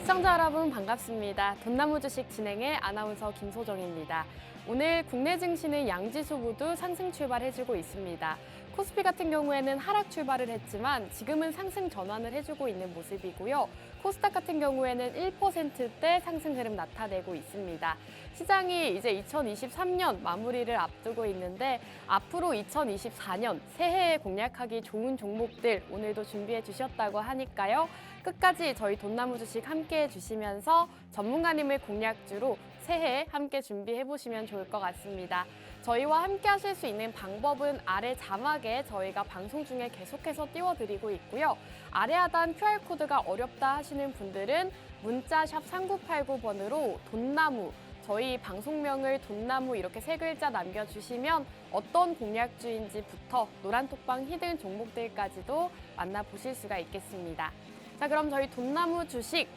시청자 여러분 반갑습니다. 돈나무 주식 진행의 아나운서 김소정입니다. 오늘 국내 증시는 양지수 모두 상승 출발해주고 있습니다. 코스피 같은 경우에는 하락 출발을 했지만 지금은 상승 전환을 해주고 있는 모습이고요. 코스닥 같은 경우에는 1%대 상승 흐름 나타내고 있습니다. 시장이 이제 2023년 마무리를 앞두고 있는데 앞으로 2024년 새해에 공략하기 좋은 종목들 오늘도 준비해 주셨다고 하니까요. 끝까지 저희 돈나무 주식 함께 해주시면서 전문가님을 공략주로 새해 함께 준비해 보시면 좋을 것 같습니다. 저희와 함께 하실 수 있는 방법은 아래 자막에 저희가 방송 중에 계속해서 띄워드리고 있고요. 아래 하단 QR코드가 어렵다 하시는 분들은 문자 샵 3989번으로 돈나무, 저희 방송명을 돈나무 이렇게 세 글자 남겨주시면 어떤 공략주인지부터 노란톡방 히든 종목들까지도 만나보실 수가 있겠습니다. 자, 그럼 저희 돈나무 주식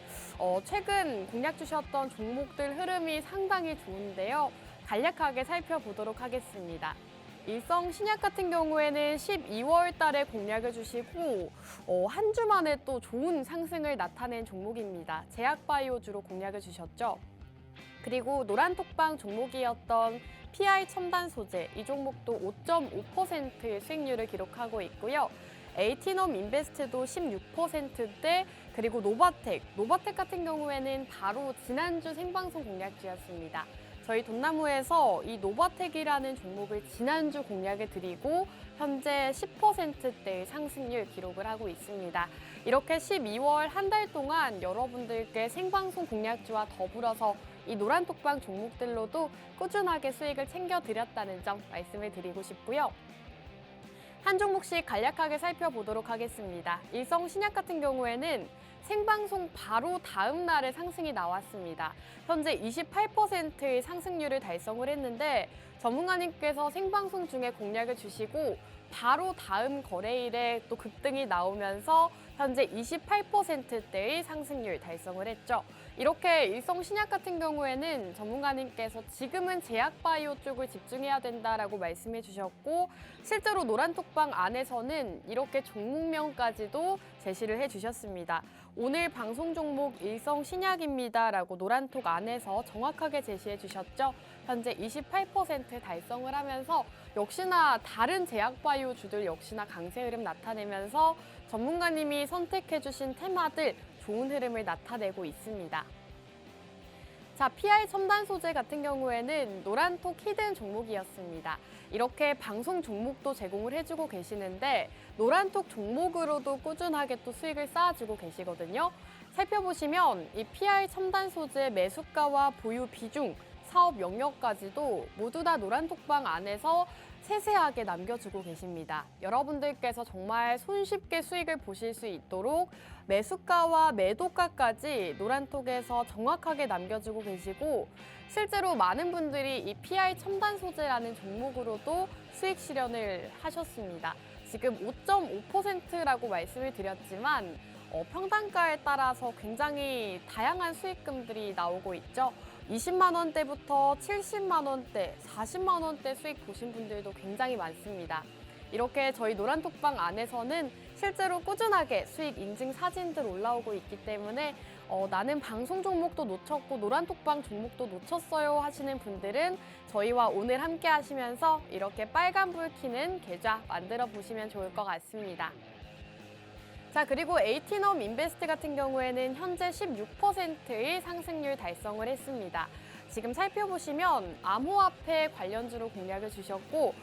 최근 공략 주셨던 종목들 흐름이 상당히 좋은데요. 간략하게 살펴보도록 하겠습니다. 일성 신약 같은 경우에는 12월 달에 공략을 주시고 한 주 만에 또 좋은 상승을 나타낸 종목입니다. 제약바이오주로 공략을 주셨죠. 그리고 노란톡방 종목이었던 PI 첨단 소재, 이 종목도 5.5%의 수익률을 기록하고 있고요. 에이티넘 인베스트도 16%대, 그리고 노바텍 같은 경우에는 바로 지난주 생방송 공략주였습니다. 저희 돈나무에서 이 노바텍이라는 종목을 지난주 공략을 드리고 현재 10%대의 상승률 기록을 하고 있습니다. 이렇게 12월 한 달 동안 여러분들께 생방송 공략주와 더불어서 이 노란톡방 종목들로도 꾸준하게 수익을 챙겨드렸다는 점 말씀을 드리고 싶고요. 한 종목씩 간략하게 살펴보도록 하겠습니다. 일성 신약 같은 경우에는 생방송 바로 다음 날에 상승이 나왔습니다. 현재 28%의 상승률을 달성을 했는데 전문가님께서 생방송 중에 공략을 주시고 바로 다음 거래일에 또 급등이 나오면서 현재 28%대의 상승률 달성을 했죠. 이렇게 일성 신약 같은 경우에는 전문가님께서 지금은 제약바이오 쪽을 집중해야 된다라고 말씀해 주셨고 실제로 노란톡방 안에서는 이렇게 종목명까지도 제시를 해 주셨습니다. 오늘 방송 종목 일성 신약입니다라고 노란톡 안에서 정확하게 제시해 주셨죠. 현재 28% 달성을 하면서 역시나 다른 제약바이오주들 역시나 강세 흐름 나타내면서 전문가님이 선택해 주신 테마들 좋은 흐름을 나타내고 있습니다. 자, PI 첨단 소재 같은 경우에는 노란톡 히든 종목이었습니다. 이렇게 방송 종목도 제공을 해주고 계시는데 노란톡 종목으로도 꾸준하게 또 수익을 쌓아주고 계시거든요. 살펴보시면 이 PI 첨단 소재 매수가와 보유 비중, 사업 영역까지도 모두 다 노란톡방 안에서 세세하게 남겨주고 계십니다. 여러분들께서 정말 손쉽게 수익을 보실 수 있도록 매수가와 매도가까지 노란톡에서 정확하게 남겨주고 계시고 실제로 많은 분들이 이 PI 첨단 소재라는 종목으로도 수익 실현을 하셨습니다. 지금 5.5%라고 말씀을 드렸지만 평단가에 따라서 굉장히 다양한 수익금들이 나오고 있죠. 20만 원대부터 70만 원대, 40만 원대 수익 보신 분들도 굉장히 많습니다. 이렇게 저희 노란톡방 안에서는 실제로 꾸준하게 수익 인증 사진들 올라오고 있기 때문에 나는 방송 종목도 놓쳤고 노란톡방 종목도 놓쳤어요 하시는 분들은 저희와 오늘 함께 하시면서 이렇게 빨간불 켜는 계좌 만들어 보시면 좋을 것 같습니다. 자, 그리고 에이티넘 인베스트 같은 경우에는 현재 16%의 상승률 달성을 했습니다. 지금 살펴보시면 암호화폐 관련주로 공략을 주셨고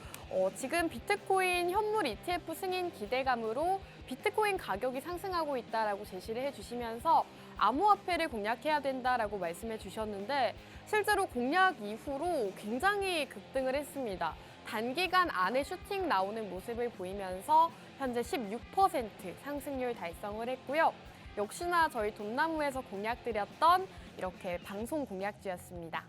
지금 비트코인 현물 ETF 승인 기대감으로 비트코인 가격이 상승하고 있다라고 제시를 해주시면서 암호화폐를 공략해야 된다라고 말씀해 주셨는데 실제로 공략 이후로 굉장히 급등을 했습니다. 단기간 안에 슈팅 나오는 모습을 보이면서 현재 16% 상승률 달성을 했고요. 역시나 저희 돈나무에서 공략드렸던 이렇게 방송 공략주였습니다.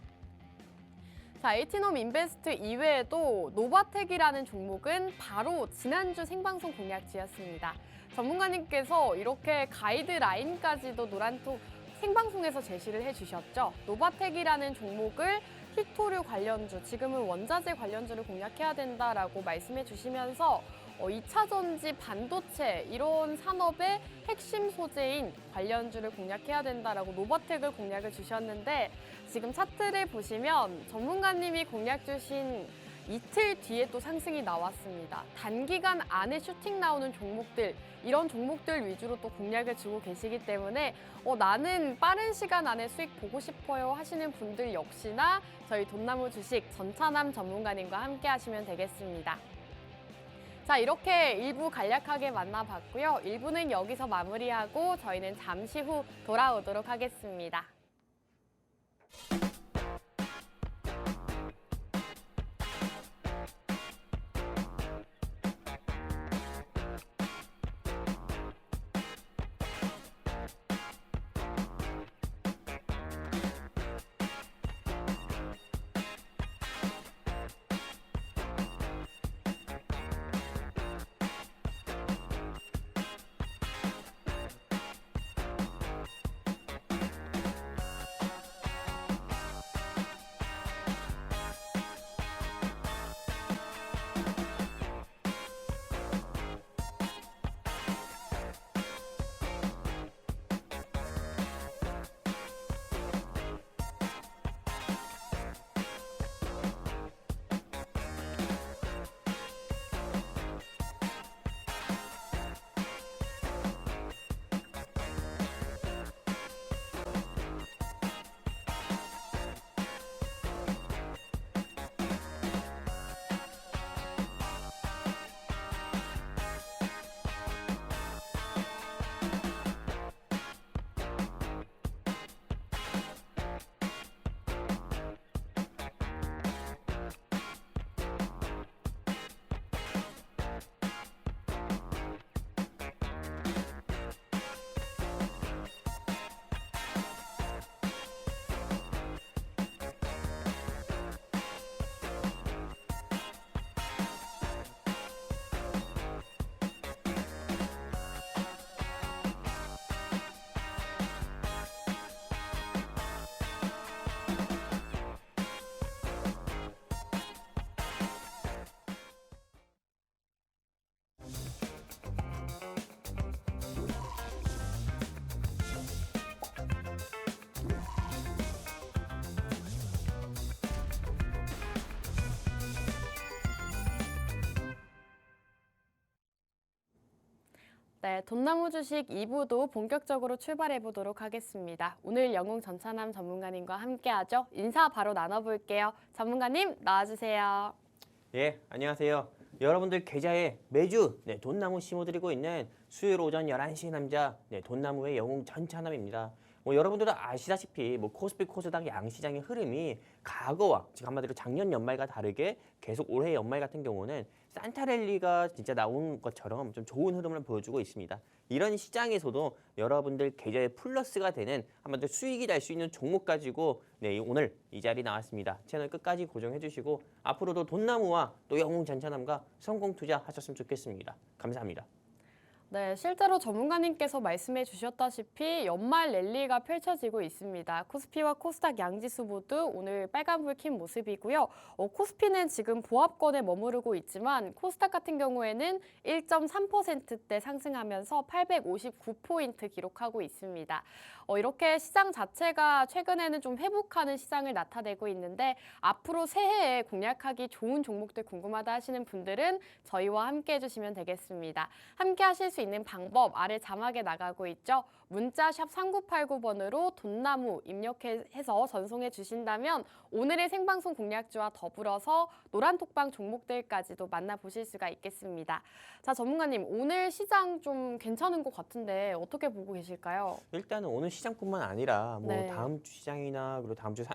자, 에이티넘 인베스트 이외에도 노바텍이라는 종목은 바로 지난주 생방송 공략주였습니다. 전문가님께서 이렇게 가이드라인까지도 노란톡 생방송에서 제시를 해주셨죠. 노바텍이라는 종목을 히토류 관련주, 지금은 원자재 관련주를 공략해야 된다라고 말씀해 주시면서 2차 전지, 반도체 이런 산업의 핵심 소재인 관련주를 공략해야 된다라고 노바텍을 공략을 주셨는데 지금 차트를 보시면 전문가님이 공략 주신 이틀 뒤에 또 상승이 나왔습니다. 단기간 안에 슈팅 나오는 종목들, 이런 종목들 위주로 또 공략을 주고 계시기 때문에 나는 빠른 시간 안에 수익 보고 싶어요 하시는 분들 역시나 저희 돈나무 주식 전찬남 전문가님과 함께 하시면 되겠습니다. 자, 이렇게 1부 간략하게 만나봤고요. 1부는 여기서 마무리하고 저희는 잠시 후 돌아오도록 하겠습니다. 네, 돈나무 주식 2부도 본격적으로 출발해 보도록 하겠습니다. 오늘 영웅 전찬남 전문가님과 함께하죠. 인사 바로 나눠볼게요. 전문가님 나와주세요. 예, 안녕하세요. 여러분들 계좌에 매주 돈나무 심어드리고 있는 수요일 오전 11시 남자 돈나무의 영웅 전찬남입니다. 여러분들도 아시다시피 코스피 코스닥 양시장의 흐름이 과거와 즉 한마디로 작년 연말과 다르게 계속 올해 연말 같은 경우는 산타랠리가 진짜 나온 것처럼 좀 좋은 흐름을 보여주고 있습니다. 이런 시장에서도 여러분들 계좌에 플러스가 되는 한마디로 수익이 날 수 있는 종목 가지고 오늘 이 자리 나왔습니다. 채널 끝까지 고정해 주시고 앞으로도 돈나무와 또 영웅 전찬남과 성공 투자하셨으면 좋겠습니다. 감사합니다. 네, 실제로 전문가님께서 말씀해 주셨다시피 연말 랠리가 펼쳐지고 있습니다. 코스피와 코스닥 양지수 모두 오늘 빨간불 킨 모습이고요. 코스피는 지금 보합권에 머무르고 있지만 코스닥 같은 경우에는 1.3%대 상승하면서 859포인트 기록하고 있습니다. 이렇게 시장 자체가 최근에는 좀 회복하는 시장을 나타내고 있는데 앞으로 새해에 공략하기 좋은 종목들 궁금하다 하시는 분들은 저희와 함께 해주시면 되겠습니다. 함께 하실 수 있는 방법 아래 자막에 나가고 있죠. 문자 샵 3989번으로 돈나무 입력해서 전송해 주신다면 오늘의 생방송 공략주와 더불어서 노란톡방 종목들까지도 만나보실 수가 있겠습니다. 자, 전문가님 오늘 시장 좀 괜찮은 것 같은데 어떻게 보고 계실까요? 일단은 오늘 시장뿐만 아니라 다음 주 시장이나 그리고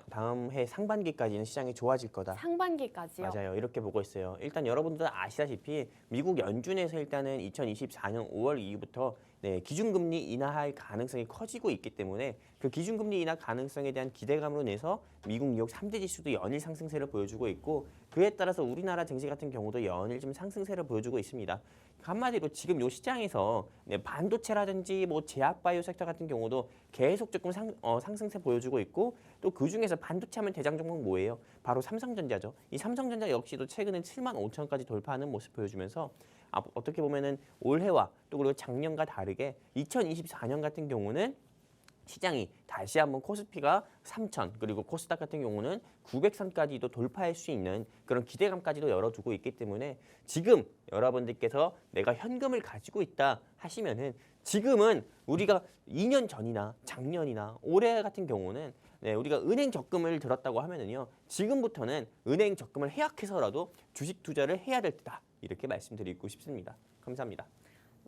다음 해 상반기까지는 시장이 좋아질 거다. 상반기까지요? 맞아요. 이렇게 보고 있어요. 일단 여러분들 아시다시피 미국 연준에서 일단은 2024년 5월 이후부터 기준금리 인하할 가능성이 커지고 있기 때문에 그 기준금리 인하 가능성에 대한 기대감으로 인해서 미국 뉴욕 3대 지수도 연일 상승세를 보여주고 있고 그에 따라서 우리나라 증시 같은 경우도 연일 좀 상승세를 보여주고 있습니다. 한마디로 지금 요 시장에서 반도체라든지 제약바이오 섹터 같은 경우도 계속 조금 상승세 보여주고 있고 또 그중에서 반도체 하면 대장 종목 뭐예요? 바로 삼성전자죠. 이 삼성전자 역시도 최근에 75,000까지 돌파하는 모습 보여주면서 어떻게 보면은 올해와 또 그리고 작년과 다르게 2024년 같은 경우는 시장이 다시 한번 코스피가 3,000 그리고 코스닥 같은 경우는 900선까지도 돌파할 수 있는 그런 기대감까지도 열어두고 있기 때문에 지금 여러분들께서 내가 현금을 가지고 있다 하시면은 지금은 우리가 2년 전이나 작년이나 올해 같은 경우는 우리가 은행 적금을 들었다고 하면은요 지금부터는 은행 적금을 해약해서라도 주식 투자를 해야 될 때다 이렇게 말씀드리고 싶습니다. 감사합니다.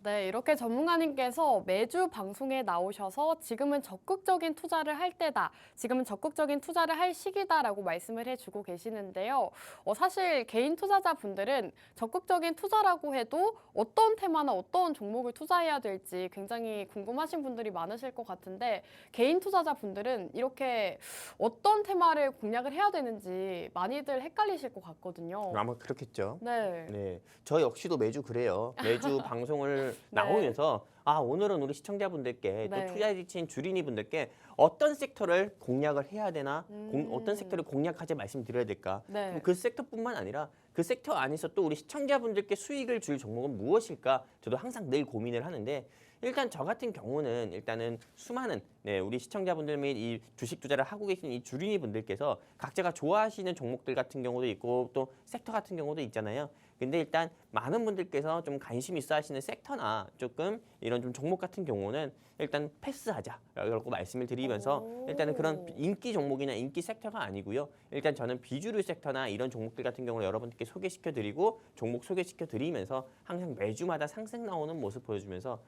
네, 이렇게 전문가님께서 매주 방송에 나오셔서 지금은 적극적인 투자를 할 때다, 지금은 적극적인 투자를 할 시기다라고 말씀을 해주고 계시는데요. 사실 개인 투자자분들은 적극적인 투자라고 해도 어떤 테마나 어떤 종목을 투자해야 될지 굉장히 궁금하신 분들이 많으실 것 같은데 개인 투자자분들은 이렇게 어떤 테마를 공략을 해야 되는지 많이들 헷갈리실 것 같거든요. 아마 그렇겠죠. 네. 네, 저 역시도 매주 그래요. 매주 방송을 나오면서 오늘은 우리 시청자분들께 또 네. 투자에 지친 주린이 분들께 어떤 섹터를 공략을 해야 되나, 어떤 섹터를 공략하지 말씀드려야 될까. 네. 그 섹터뿐만 아니라 그 섹터 안에서 또 우리 시청자분들께 수익을 줄 종목은 무엇일까? 저도 항상 늘 고민을 하는데 일단 저 같은 경우는 일단은 수많은 우리 시청자분들 및 이 주식 투자를 하고 계신 이 주린이 분들께서 각자가 좋아하시는 종목들 같은 경우도 있고 또 섹터 같은 경우도 있잖아요. 근데 일단 많은 분들께서 좀 관심 있어 하시는 섹터나 조금 이런 좀 종목 같은 경우는 일단 패스하자라고 말씀을 드리면서 일단은 그런 인기 종목이나 인기 섹터가 아니고요. 일단 저는 비주류 섹터나 이런 종목들 같은 경우를 여러분들께 소개시켜드리고 종목 소개시켜드리면서 항상 매주마다 상승 나오는 모습 보여주면서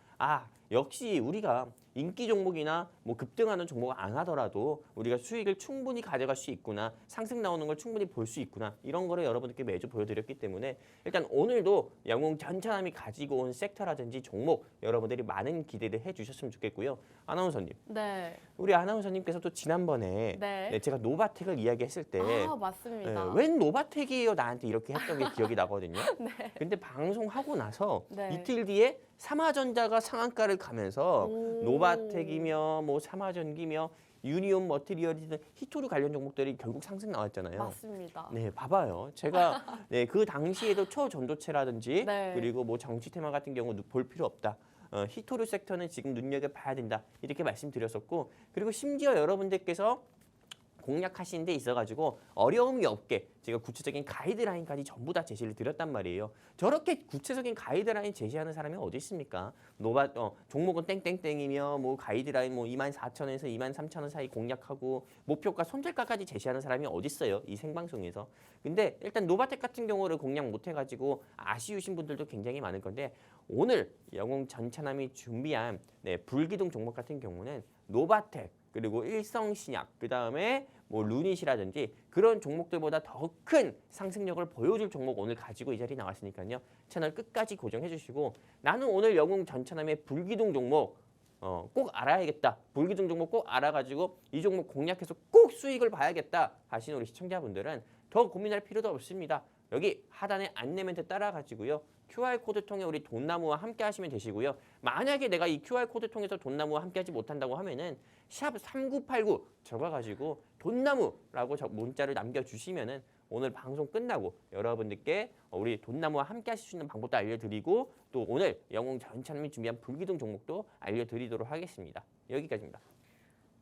역시 우리가 인기 종목이나 뭐 급등하는 종목 안 하더라도 우리가 수익을 충분히 가져갈 수 있구나, 상승 나오는 걸 충분히 볼 수 있구나, 이런 거를 여러분들께 매주 보여드렸기 때문에 일단 오늘도 영웅 전차남이 가지고 온 섹터라든지 종목 여러분들이 많은 기대를 해주셨으면 좋겠고요. 아나운서님, 네. 우리 아나운서님께서 또 지난번에 네. 제가 노바텍을 이야기했을 때 맞습니다. 웬 노바텍이에요 나한테 이렇게 했던 게 기억이 나거든요. 근데 방송하고 나서 네. 이틀 뒤에 삼화전자가 상한가를 가면서 오. 노바텍이며 뭐 삼화전기며 유니온 머티리얼이든 히토류 관련 종목들이 결국 상승 나왔잖아요. 맞습니다. 네, 봐봐요. 제가 그 당시에도 초전도체라든지 네. 그리고 뭐 정치 테마 같은 경우 볼 필요 없다. 히토류 섹터는 지금 눈여겨봐야 된다. 이렇게 말씀드렸었고 그리고 심지어 여러분들께서 공략하시는 데 있어가지고 어려움이 없게 제가 구체적인 가이드라인까지 전부 다 제시를 드렸단 말이에요. 저렇게 구체적인 가이드라인 제시하는 사람이 어디 있습니까? 종목은 땡땡땡이며 뭐 가이드라인 뭐 24,000원에서 23,000원 사이 공략하고 목표가 손절가까지 제시하는 사람이 어디 있어요? 이 생방송에서. 근데 일단 노바텍 같은 경우를 공략 못 해가지고 아쉬우신 분들도 굉장히 많을 건데 오늘 영웅 전차남이 준비한 불기둥 종목 같은 경우는 노바텍 그리고 일성신약, 그 다음에 뭐 루닛이라든지 그런 종목들보다 더 큰 상승력을 보여줄 종목 오늘 가지고 이 자리에 나왔으니까요. 채널 끝까지 고정해 주시고 나는 오늘 영웅 전차남의 불기둥 종목 꼭 알아야겠다. 불기둥 종목 꼭 알아가지고 이 종목 공략해서 꼭 수익을 봐야겠다 하시는 우리 시청자분들은 더 고민할 필요도 없습니다. 여기 하단에 안내 멘트 따라가지고요. QR코드 통해 우리 돈나무와 함께 하시면 되시고요. 만약에 내가 이 QR코드 통해서 돈나무와 함께 하지 못한다고 하면은 샵 3989 적어가지고 돈나무라고 문자를 남겨주시면은 오늘 방송 끝나고 여러분들께 우리 돈나무와 함께 하실 수 있는 방법도 알려드리고 또 오늘 영웅 전차남이 준비한 불기둥 종목도 알려드리도록 하겠습니다. 여기까지입니다.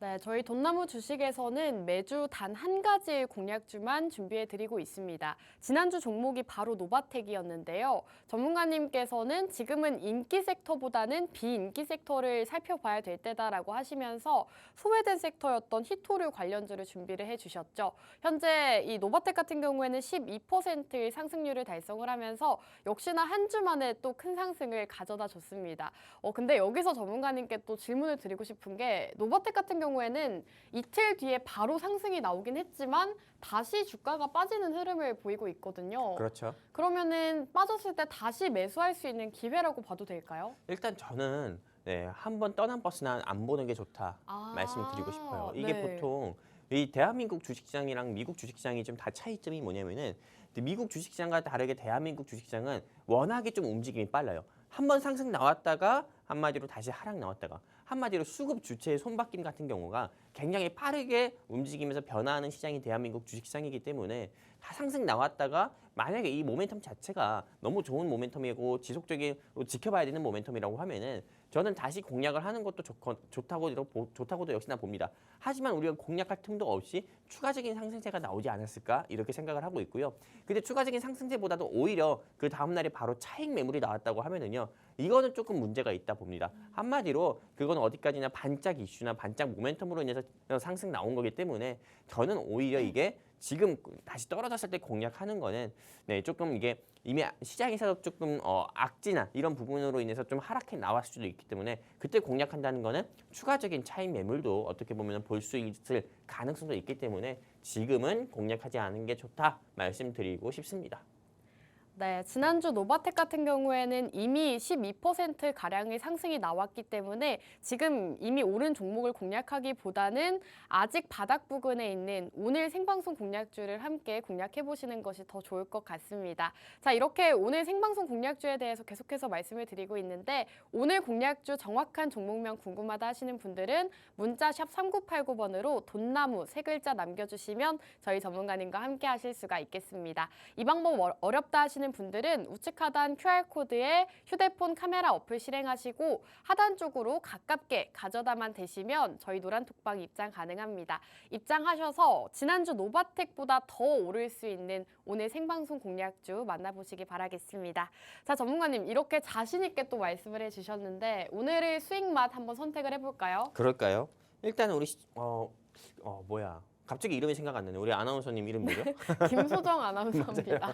네, 저희 돈나무 주식에서는 매주 단 한 가지의 공략주만 준비해드리고 있습니다. 지난주 종목이 바로 노바텍이었는데요. 전문가님께서는 지금은 인기 섹터보다는 비인기 섹터를 살펴봐야 될 때다라고 하시면서 소외된 섹터였던 히토류 관련주를 준비를 해주셨죠. 현재 이 노바텍 같은 경우에는 12%의 상승률을 달성을 하면서 역시나 한 주 만에 또 큰 상승을 가져다 줬습니다. 근데 여기서 전문가님께 또 질문을 드리고 싶은 게 노바텍 같은 경우에는 이틀 뒤에 바로 상승이 나오긴 했지만 다시 주가가 빠지는 흐름을 보이고 있거든요. 그렇죠. 그러면은 빠졌을 때 다시 매수할 수 있는 기회라고 봐도 될까요? 일단 저는 한번 떠난 버스는 안 보는 게 좋다 말씀드리고 싶어요. 이게 네. 보통 이 대한민국 주식시장이랑 미국 주식시장이 좀 다 차이점이 뭐냐면은 미국 주식시장과 다르게 대한민국 주식시장은 워낙에 좀 움직임이 빨라요. 한번 상승 나왔다가 한마디로 다시 하락 나왔다가 한마디로 수급 주체의 손바뀜 같은 경우가 굉장히 빠르게 움직이면서 변화하는 시장이 대한민국 주식시장이기 때문에 다 상승 나왔다가 만약에 이 모멘텀 자체가 너무 좋은 모멘텀이고 지속적으로 지켜봐야 되는 모멘텀이라고 하면은 저는 다시 공략을 하는 것도 좋다고도 역시나 봅니다. 하지만 우리가 공략할 틈도 없이 추가적인 상승세가 나오지 않았을까 이렇게 생각을 하고 있고요. 근데 추가적인 상승세보다도 오히려 그 다음 날에 바로 차익 매물이 나왔다고 하면은요. 이거는 조금 문제가 있다 봅니다. 한마디로 그건 어디까지나 반짝 이슈나 반짝 모멘텀으로 인해서 상승 나온 거기 때문에 저는 오히려 이게 지금 다시 떨어졌을 때 공략하는 거는 네, 조금 이게 이미 시장에서 조금 악재나 이런 부분으로 인해서 좀 하락해 나왔을 수도 있기 때문에 그때 공략한다는 거는 추가적인 차익 매물도 어떻게 보면 볼 수 있을 가능성도 있기 때문에 지금은 공략하지 않은 게 좋다 말씀드리고 싶습니다. 네, 지난주 노바텍 같은 경우에는 이미 12%가량의 상승이 나왔기 때문에 지금 이미 오른 종목을 공략하기보다는 아직 바닥 부근에 있는 오늘 생방송 공략주를 함께 공략해 보시는 것이 더 좋을 것 같습니다. 자, 이렇게 오늘 생방송 공략주에 대해서 계속해서 말씀을 드리고 있는데 오늘 공략주 정확한 종목명 궁금하다 하시는 분들은 문자 샵 3989번으로 돈나무 세 글자 남겨주시면 저희 전문가님과 함께 하실 수가 있겠습니다. 이 방법 어렵다 하시는 분들은 우측 하단 QR코드에 휴대폰 카메라 어플 실행하시고 하단 쪽으로 가깝게 가져다만 대시면 저희 노란톡방 입장 가능합니다. 입장하셔서 지난주 노바텍보다 더 오를 수 있는 오늘 생방송 공략주 만나보시기 바라겠습니다. 자, 전문가님 이렇게 자신 있게 또 말씀을 해주셨는데 오늘의 수익 맛 한번 선택을 해볼까요? 그럴까요? 일단 우리 갑자기 이름이 생각 안 나네. 우리 아나운서님 이름 뭐죠? 김소정 아나운서입니다.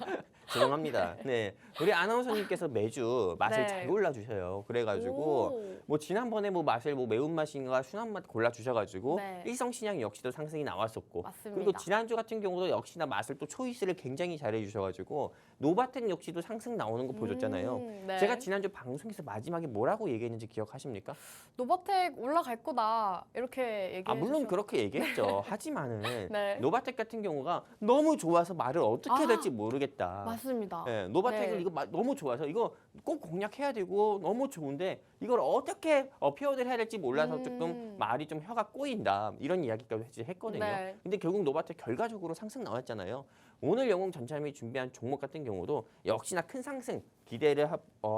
죄송합니다. 네, 우리 아나운서님께서 매주 맛을 네. 잘 골라주셔요. 그래가지고 뭐 지난번에 뭐 맛을 뭐 매운맛인가 순한맛 골라주셔가지고 네. 일성신양 역시도 상승이 나왔었고 맞습니다. 그리고 지난주 같은 경우도 역시나 맛을 또 초이스를 굉장히 잘해주셔가지고 노바텍 역시도 상승 나오는 거 보셨잖아요. 네. 제가 지난주 방송에서 마지막에 뭐라고 얘기했는지 기억하십니까? 노바텍 올라갈 거다 이렇게 얘기해 물론 주셔. 그렇게 얘기했죠. 하지만은 네. 노바텍 같은 경우가 너무 좋아서 말을 어떻게 해야 될지 모르겠다. 맞습니다. 네, 노바텍을 네. 이거 너무 좋아서 이거 꼭 공략해야 되고 너무 좋은데 이걸 어떻게 표현을 해야 될지 몰라서 조금 말이 좀 혀가 꼬인다 이런 이야기까지 했거든요. 네. 근데 결국 노바텍 결과적으로 상승 나왔잖아요. 오늘 영웅 전참이 준비한 종목 같은 경우도 역시나 큰 상승 기대를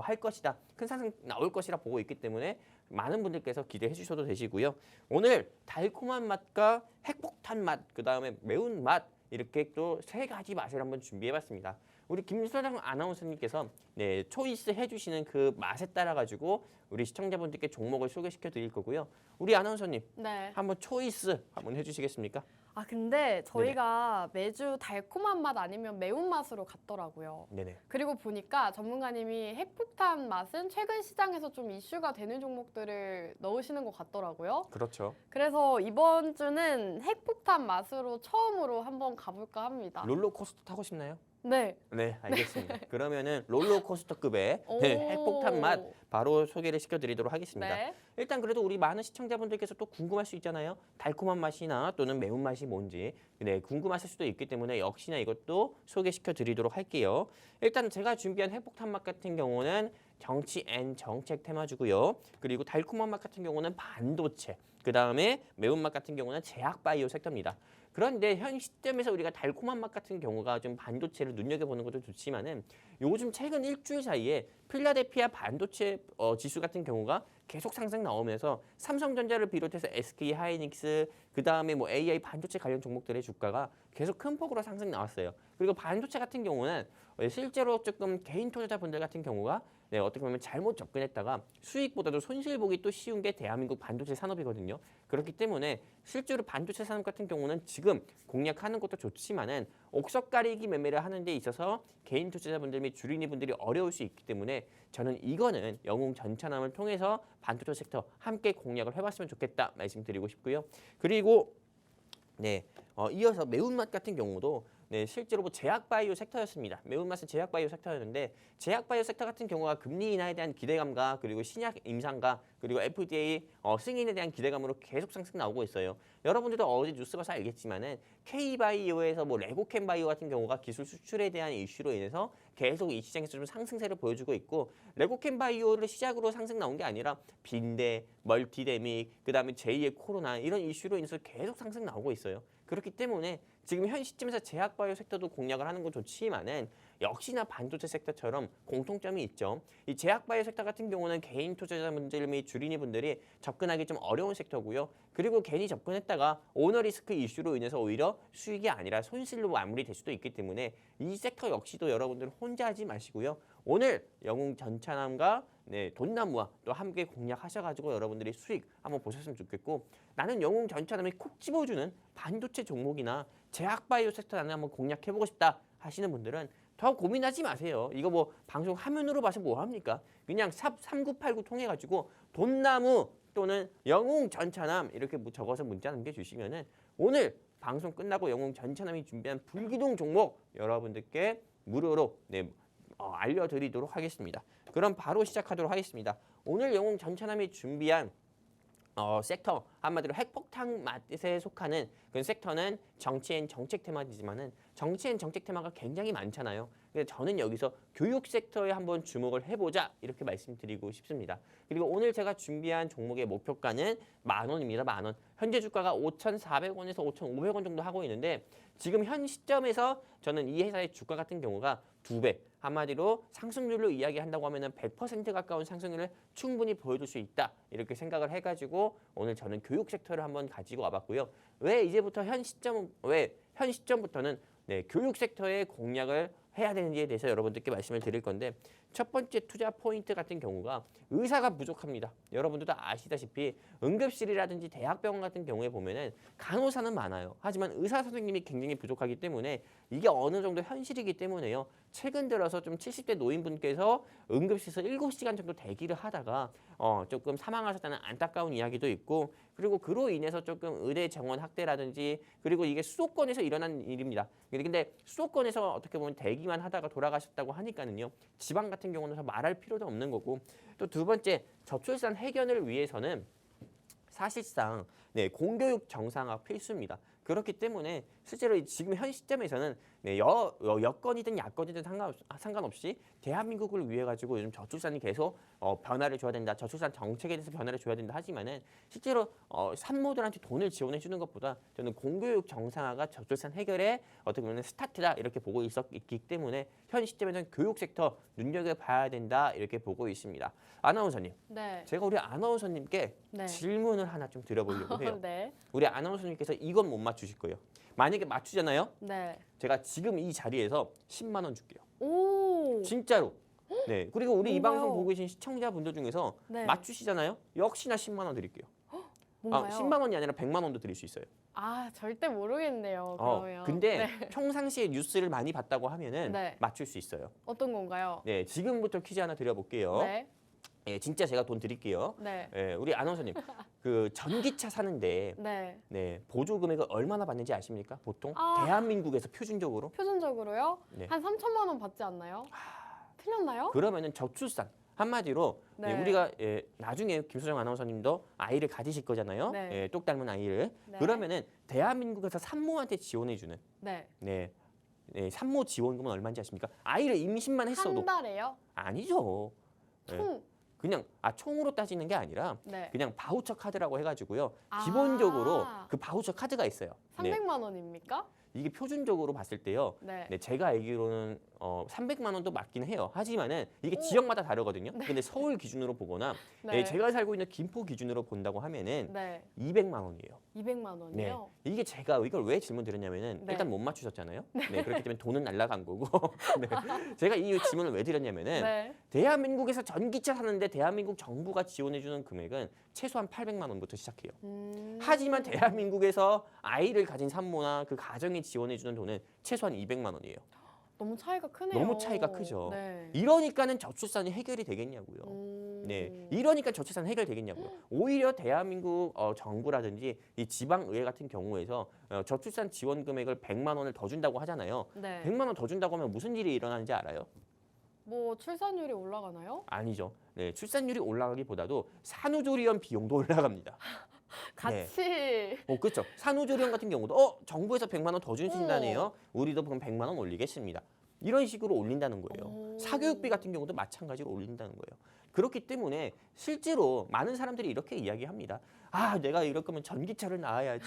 할 것이다. 큰 상승 나올 것이라 보고 있기 때문에 많은 분들께서 기대해 주셔도 되시고요. 오늘 달콤한 맛과 핵폭탄 맛, 그다음에 매운 맛 이렇게 또 세 가지 맛을 한번 준비해봤습니다. 우리 김소정 아나운서님께서 네, 초이스 해주시는 그 맛에 따라 가지고 우리 시청자분들께 종목을 소개시켜 드릴 거고요. 우리 아나운서님 네. 한번 초이스 한번 해주시겠습니까? 아 근데 저희가 매주 달콤한 맛 아니면 매운 맛으로 갔더라고요. 네네. 그리고 보니까 전문가님이 핵폭탄 맛은 최근 시장에서 좀 이슈가 되는 종목들을 넣으시는 것 같더라고요. 그렇죠. 그래서 이번 주는 핵폭탄 맛으로 처음으로 한번 가볼까 합니다. 롤러코스터 타고 싶나요? 네. 네, 알겠습니다. 그러면은 롤러코스터급의 오. 핵폭탄 맛 바로 소개를 시켜드리도록 하겠습니다. 네. 일단 그래도 우리 많은 시청자분들께서 또 궁금할 수 있잖아요. 달콤한 맛이나 또는 매운 맛이 뭔지 네, 궁금하실 수도 있기 때문에 역시나 이것도 소개시켜드리도록 할게요. 일단 제가 준비한 핵폭탄 맛 같은 경우는 정치 앤 정책 테마주고요. 그리고 달콤한 맛 같은 경우는 반도체, 그 다음에 매운맛 같은 경우는 제약바이오 섹터입니다. 그런데 현 시점에서 우리가 달콤한 맛 같은 경우가 좀 반도체를 눈여겨보는 것도 좋지만은 요즘 최근 일주일 사이에 필라델피아 반도체 지수 같은 경우가 계속 상승 나오면서 삼성전자를 비롯해서 SK 하이닉스 그 다음에 뭐 AI 반도체 관련 종목들의 주가가 계속 큰 폭으로 상승 나왔어요. 그리고 반도체 같은 경우는 실제로 조금 개인 투자자분들 같은 경우가 네, 어떻게 보면 잘못 접근했다가 수익보다도 손실 보기 또 쉬운 게 대한민국 반도체 산업이거든요. 그렇기 때문에 실제로 반도체 산업 같은 경우는 지금 공략하는 것도 좋지만은 옥석 가리기 매매를 하는 데 있어서 개인 투자자분들 및 주린이분들이 어려울 수 있기 때문에 저는 이거는 영웅 전차남을 통해서 반도체 섹터 함께 공략을 해봤으면 좋겠다 말씀드리고 싶고요. 그리고 네, 이어서 매운맛 같은 경우도 네, 실제로 뭐 제약바이오 섹터였습니다. 매운맛은 제약바이오 섹터였는데 제약바이오 섹터 같은 경우가 금리 인하에 대한 기대감과 그리고 신약 임상과 그리고 FDA 승인에 대한 기대감으로 계속 상승 나오고 있어요. 여러분들도 어제 뉴스 봐서 알겠지만은 K바이오에서 뭐 레고캠바이오 같은 경우가 기술 수출에 대한 이슈로 인해서 계속 이 시장에서 좀 상승세를 보여주고 있고 레고캠바이오를 시작으로 상승 나온 게 아니라 빈대, 멀티데믹, 그다음에 제2의 코로나 이런 이슈로 인해서 계속 상승 나오고 있어요. 그렇기 때문에 지금 현 시점에서 제약바이오 섹터도 공략을 하는 건 좋지만은 역시나 반도체 섹터처럼 공통점이 있죠. 이 제약바이오 섹터 같은 경우는 개인 투자자분들 및 주린이 분들이 접근하기 좀 어려운 섹터고요. 그리고 괜히 접근했다가 오너 리스크 이슈로 인해서 오히려 수익이 아니라 손실로 마무리될 수도 있기 때문에 이 섹터 역시도 여러분들 혼자 하지 마시고요. 오늘 영웅 전차남과 돈나무와 또 함께 공략하셔가지고 여러분들이 수익 한번 보셨으면 좋겠고 나는 영웅 전차남이 콕 집어주는 반도체 종목이나 제약바이오 섹터 나는 한번 공략해보고 싶다 하시는 분들은 더 고민하지 마세요. 이거 뭐 방송 화면으로 봐서 뭐 합니까? 그냥 샵 3989 통해 가지고 돈나무 또는 영웅 전차남 이렇게 적어서 문자 남겨주시면은 오늘 방송 끝나고 영웅 전차남이 준비한 불기둥 종목 여러분들께 무료로 알려드리도록 하겠습니다. 그럼 바로 시작하도록 하겠습니다. 오늘 영웅 전차남이 준비한 섹터 한마디로 핵폭탄 맛에 속하는 그 섹터는 정치앤 정책 테마이지만은 정치앤 정책 테마가 굉장히 많잖아요. 그래서 저는 여기서 교육 섹터에 한번 주목을 해보자 이렇게 말씀드리고 싶습니다. 그리고 오늘 제가 준비한 종목의 목표가는 10,000원입니다. 10,000원. 현재 주가가 5,400원에서 5,500원 정도 하고 있는데 지금 현 시점에서 저는 이 회사의 주가 같은 경우가 2배. 한마디로 상승률로 이야기한다고 하면은 100% 가까운 상승률을 충분히 보여줄 수 있다. 이렇게 생각을 해가지고 오늘 저는 교육 섹터를 한번 가지고 와봤고요. 왜 현 시점부터는 교육 섹터의 공략을 해야 되는지에 대해서 여러분들께 말씀을 드릴 건데 첫 번째 투자 포인트 같은 경우가 의사가 부족합니다. 여러분들도 아시다시피 응급실이라든지 대학병원 같은 경우에 보면은 간호사는 많아요. 하지만 의사 선생님이 굉장히 부족하기 때문에 이게 어느 정도 현실이기 때문에요. 최근 들어서 좀 70대 노인분께서 응급실에서 7시간 정도 대기를 하다가 조금 사망하셨다는 안타까운 이야기도 있고 그리고 그로 인해서 조금 의대 정원 확대라든지 그리고 이게 수도권에서 일어난 일입니다. 근데 수도권에서 어떻게 보면 대기만 하다가 돌아가셨다고 하니까는요. 지방 같은 경우는 더 말할 필요도 없는 거고 또 두 번째 저출산 해결을 위해서는 사실상 공교육 정상화 필수입니다. 그렇기 때문에 실제로 지금 현 시점에서는 여건이든 야건이든 상관없이 대한민국을 위해 가지고 요즘 저출산이 계속 변화를 줘야 된다. 저출산 정책에 대해서 변화를 줘야 된다 하지만은 실제로 산모들한테 돈을 지원해 주는 것보다 저는 공교육 정상화가 저출산 해결의 어떻게 보면 스타트다 이렇게 보고 있기 때문에 현 시점에서는 교육 섹터 눈여겨봐야 된다 이렇게 보고 있습니다. 아나운서님, 네. 제가 우리 아나운서님께 네. 질문을 하나 좀 드려보려고 해요. 네. 우리 아나운서님께서 이건 못 맞추실 거예요. 만약에 맞추잖아요. 네. 제가 지금 이 자리에서 10만 원 줄게요. 오. 진짜로. 네. 그리고 우리 이 뭔가요? 방송 보고 계신 시청자분들 중에서 네. 맞추시잖아요. 역시나 10만 원 드릴게요. 뭔가요? 10만 원이 아니라 100만 원도 드릴 수 있어요. 아, 절대 모르겠네요. 그러면. 근데 네. 평상시에 뉴스를 많이 봤다고 하면은 네. 맞출 수 있어요. 어떤 건가요? 네, 지금부터 퀴즈 하나 드려볼게요. 네. 예, 진짜 제가 돈 드릴게요. 네. 예, 우리 아나운서님, 그 전기차 사는데 네. 보조 금액을 얼마나 받는지 아십니까? 보통 아. 대한민국에서 표준적으로. 표준적으로요? 네. 한 3천만 원 받지 않나요? 틀렸나요? 그러면은 저출산 한마디로 네. 우리가 나중에 김소정 아나운서님도 아이를 가지실 거잖아요. 네. 똑 닮은 아이를. 네. 그러면은 대한민국에서 산모한테 지원해주는 네. 산모 지원금은 얼마인지 아십니까? 아이를 임신만 했어도 한 달에요? 아니죠. 네. 총. 그냥 총으로 따지는 게 아니라 네. 그냥 바우처 카드라고 해가지고요. 아. 기본적으로 그 바우처 카드가 있어요. 300만 원입니까? 이게 표준적으로 봤을 때요. 네. 제가 알기로는 300만 원도 맞긴 해요. 하지만은 이게 지역마다 다르거든요. 근데 서울 기준으로 보거나 네. 제가 살고 있는 김포 기준으로 본다고 하면은 네. 200만 원이에요. 200만 원이요? 이게 제가 이걸 왜 질문 드렸냐면은 네. 일단 못 맞추셨잖아요. 그렇기 때문에 돈은 날라간 거고. 제가 이 질문을 왜 드렸냐면은 네. 대한민국에서 전기차 사는데 대한민국 정부가 지원해주는 금액은 최소한 800만 원부터 시작해요. 하지만 대한민국에서 아이를 가진 산모나 그 가정이 지원해주는 돈은 최소한 200만 원이에요. 너무 차이가 크네요. 너무 차이가 크죠. 네. 이러니까는 저출산이 해결이 되겠냐고요. 네, 이러니까 저출산 해결되겠냐고요. 오히려 대한민국 정부라든지 이 지방의회 같은 경우에서 저출산 지원 금액을 100만 원을 더 준다고 하잖아요. 네. 100만 원 더 준다고 하면 무슨 일이 일어나는지 알아요? 뭐 출산율이 올라가나요? 아니죠. 네, 출산율이 올라가기보다도 산후조리원 비용도 올라갑니다. 같이. 그렇죠. 산후조리원 같은 경우도 정부에서 100만 원 더 주신다네요. 우리도 그럼 100만 원 올리겠습니다. 이런 식으로 올린다는 거예요. 오. 사교육비 같은 경우도 마찬가지로 올린다는 거예요. 그렇기 때문에 실제로 많은 사람들이 이렇게 이야기합니다. 아, 내가 이럴 거면 전기차를 낳아야지.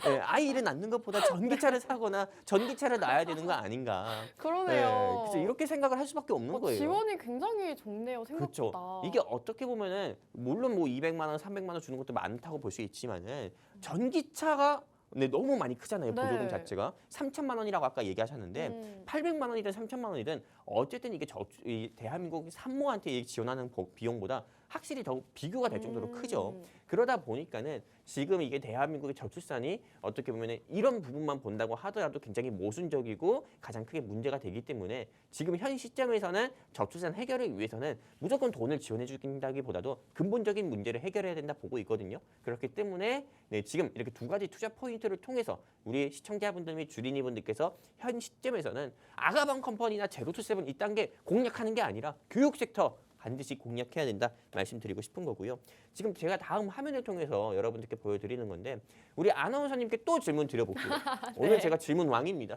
네, 아이를 낳는 것보다 전기차를 사거나 전기차를 낳아야 되는 거 아닌가. 그러네요. 그래서 이렇게 생각을 할 수밖에 없는 거예요. 지원이 굉장히 적네요, 생각보다. 그렇죠. 이게 어떻게 보면은 물론 뭐 200만 원, 300만 원 주는 것도 많다고 볼 수 있지만은 전기차가 너무 많이 크잖아요. 네. 보조금 자체가 3천만 원이라고 아까 얘기하셨는데 800만 원이든 3천만 원이든 어쨌든 이게 이 대한민국 산모한테 지원하는 비용보다 확실히 더 비교가 될 정도로 크죠. 그러다 보니까는 지금 이게 대한민국의 저출산이 어떻게 보면 이런 부분만 본다고 하더라도 굉장히 모순적이고 가장 크게 문제가 되기 때문에 지금 현 시점에서는 저출산 해결을 위해서는 무조건 돈을 지원해 주긴다기보다도 근본적인 문제를 해결해야 된다 보고 있거든요. 그렇기 때문에 지금 이렇게 두 가지 투자 포인트를 통해서 우리 시청자분들 및 주린이분들께서 현 시점에서는 아가방 컴퍼니나 제로투세븐 이 단계 공략하는 게 아니라 교육 섹터 반드시 공략해야 된다 말씀드리고 싶은 거고요. 지금 제가 다음 화면을 통해서 여러분들께 보여드리는 건데 우리 아나운서님께 또 질문 드려볼게요. 오늘 제가 질문 왕입니다.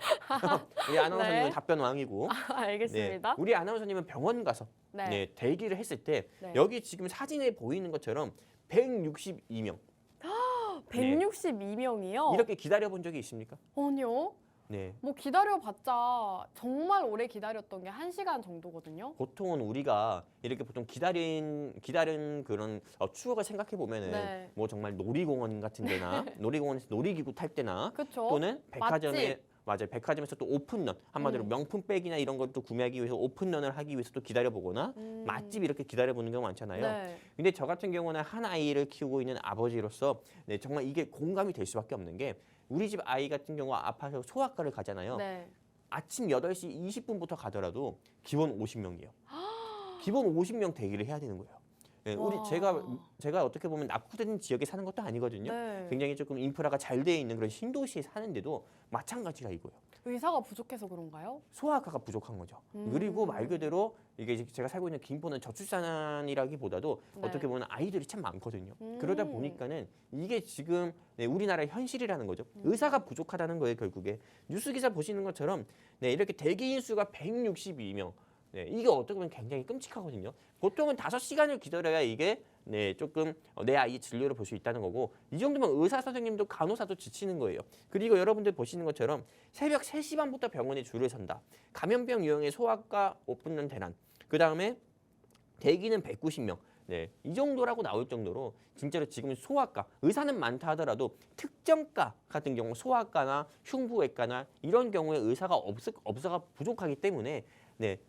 우리 아나운서님은 네. 답변 왕이고 알겠습니다. 우리 아나운서님은 병원 가서 대기를 했을 때 여기 지금 사진에 보이는 것처럼 162명 162명이요? 이렇게 기다려본 적이 있습니까? 아니요. 네. 뭐 기다려봤자 정말 오래 기다렸던 게 1시간 정도거든요. 보통은 우리가 이렇게 보통 기다린 그런 추억을 생각해 보면은 뭐 정말 놀이공원 같은 데나 놀이공원에서 놀이기구 탈 때나 그쵸? 또는 백화점에 맛집. 맞아요. 백화점에서 또 오픈런 한마디로 명품백이나 이런 것도 구매하기 위해서 오픈런을 하기 위해서 또 기다려보거나 맛집 이렇게 기다려보는 경우 많잖아요. 근데 저 같은 경우는 한 아이를 키우고 있는 아버지로서 정말 이게 공감이 될 수밖에 없는 게 우리 집 아이 같은 경우 아파서 소아과를 가잖아요. 아침 8시 20분부터 가더라도 기본 50명이에요. 기본 50명 대기를 해야 되는 거예요. 우리 제가 어떻게 보면 낙후된 지역에 사는 것도 아니거든요. 굉장히 조금 인프라가 잘 돼 있는 그런 신도시에 사는데도 마찬가지가 이거예요. 의사가 부족해서 그런가요? 소아과가 부족한 거죠. 그리고 말 그대로 이게 제가 살고 있는 김포는 저출산이라기보다도 어떻게 보면 아이들이 참 많거든요. 그러다 보니까는 이게 지금 우리나라의 현실이라는 거죠. 의사가 부족하다는 거예요, 결국에. 뉴스 기사 보시는 것처럼 이렇게 대기인 수가 162명. 이게 어떻게 보면 굉장히 끔찍하거든요. 보통은 5시간을 기다려야 이게 조금 내 아이 진료를 볼 수 있다는 거고 이 정도면 의사 선생님도 간호사도 지치는 거예요. 그리고 여러분들 보시는 것처럼 새벽 3시 반부터 병원에 줄을 선다. 감염병 유형의 소아과 오픈런 대란. 그다음에 대기는 190명. 이 정도라고 나올 정도로 진짜로 지금 소아과, 의사는 많다 하더라도 특정과 같은 경우 소아과나 흉부외과나 이런 경우에 의사가 없어가 부족하기 때문에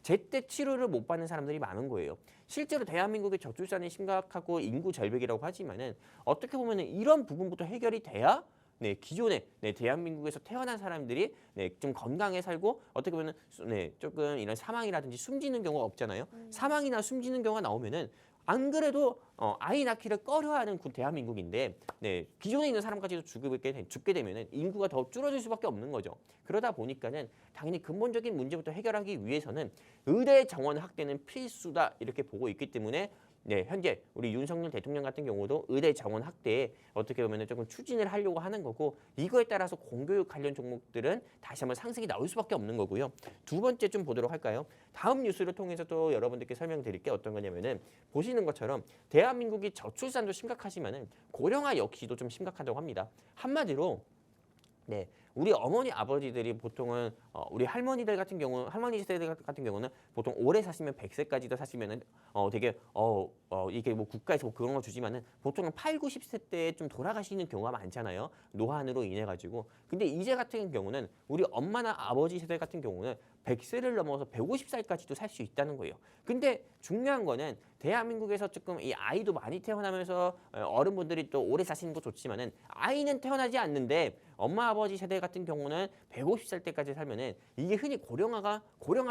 제때 치료를 못 받는 사람들이 많은 거예요. 실제로 대한민국의 저출산이 심각하고 인구 절벽이라고 하지만은 어떻게 보면 이런 부분부터 해결이 돼야 기존에 대한민국에서 태어난 사람들이 좀 건강해 살고 어떻게 보면 조금 이런 사망이라든지 숨지는 경우가 없잖아요. 사망이나 숨지는 경우가 나오면은 안 그래도 아이 낳기를 꺼려하는 대한민국인데 기존에 있는 사람까지도 죽게 되면 인구가 더 줄어들 수밖에 없는 거죠. 그러다 보니까는 당연히 근본적인 문제부터 해결하기 위해서는 의대 정원 확대는 필수다 이렇게 보고 있기 때문에 현재 우리 윤석열 대통령 같은 경우도 의대 정원 확대에 어떻게 보면 조금 추진을 하려고 하는 거고 이거에 따라서 공교육 관련 종목들은 다시 한번 상승이 나올 수밖에 없는 거고요. 두 번째 좀 보도록 할까요? 다음 뉴스를 통해서 또 여러분들께 설명드릴 게 어떤 거냐면은 보시는 것처럼 대한민국이 저출산도 심각하지만은 고령화 역시도 좀 심각하다고 합니다. 한마디로 우리 어머니 아버지들이 보통은 우리 할머니들 같은 경우 할머니 세대 같은 경우는 보통 오래 사시면 100세까지도 사시면은 되게 이게 뭐 국가에서 그런 거 주지만은 보통은 8, 90세 때 좀 돌아가시는 경우가 많잖아요. 노환으로 인해 가지고. 근데 이제 같은 경우는 우리 엄마나 아버지 세대 같은 경우는 100세를 넘어서 150살까지도 살 수 있다는 거예요. 근데 중요한 거는 대한민국에서 조금 이 아이도 많이 태어나면서 어른분들이 또 오래 사시는 거 좋지만은 아이는 태어나지 않는데 엄마 아버지 세대 같은 경우는 150살 때까지 살면은 이게 흔히 고령화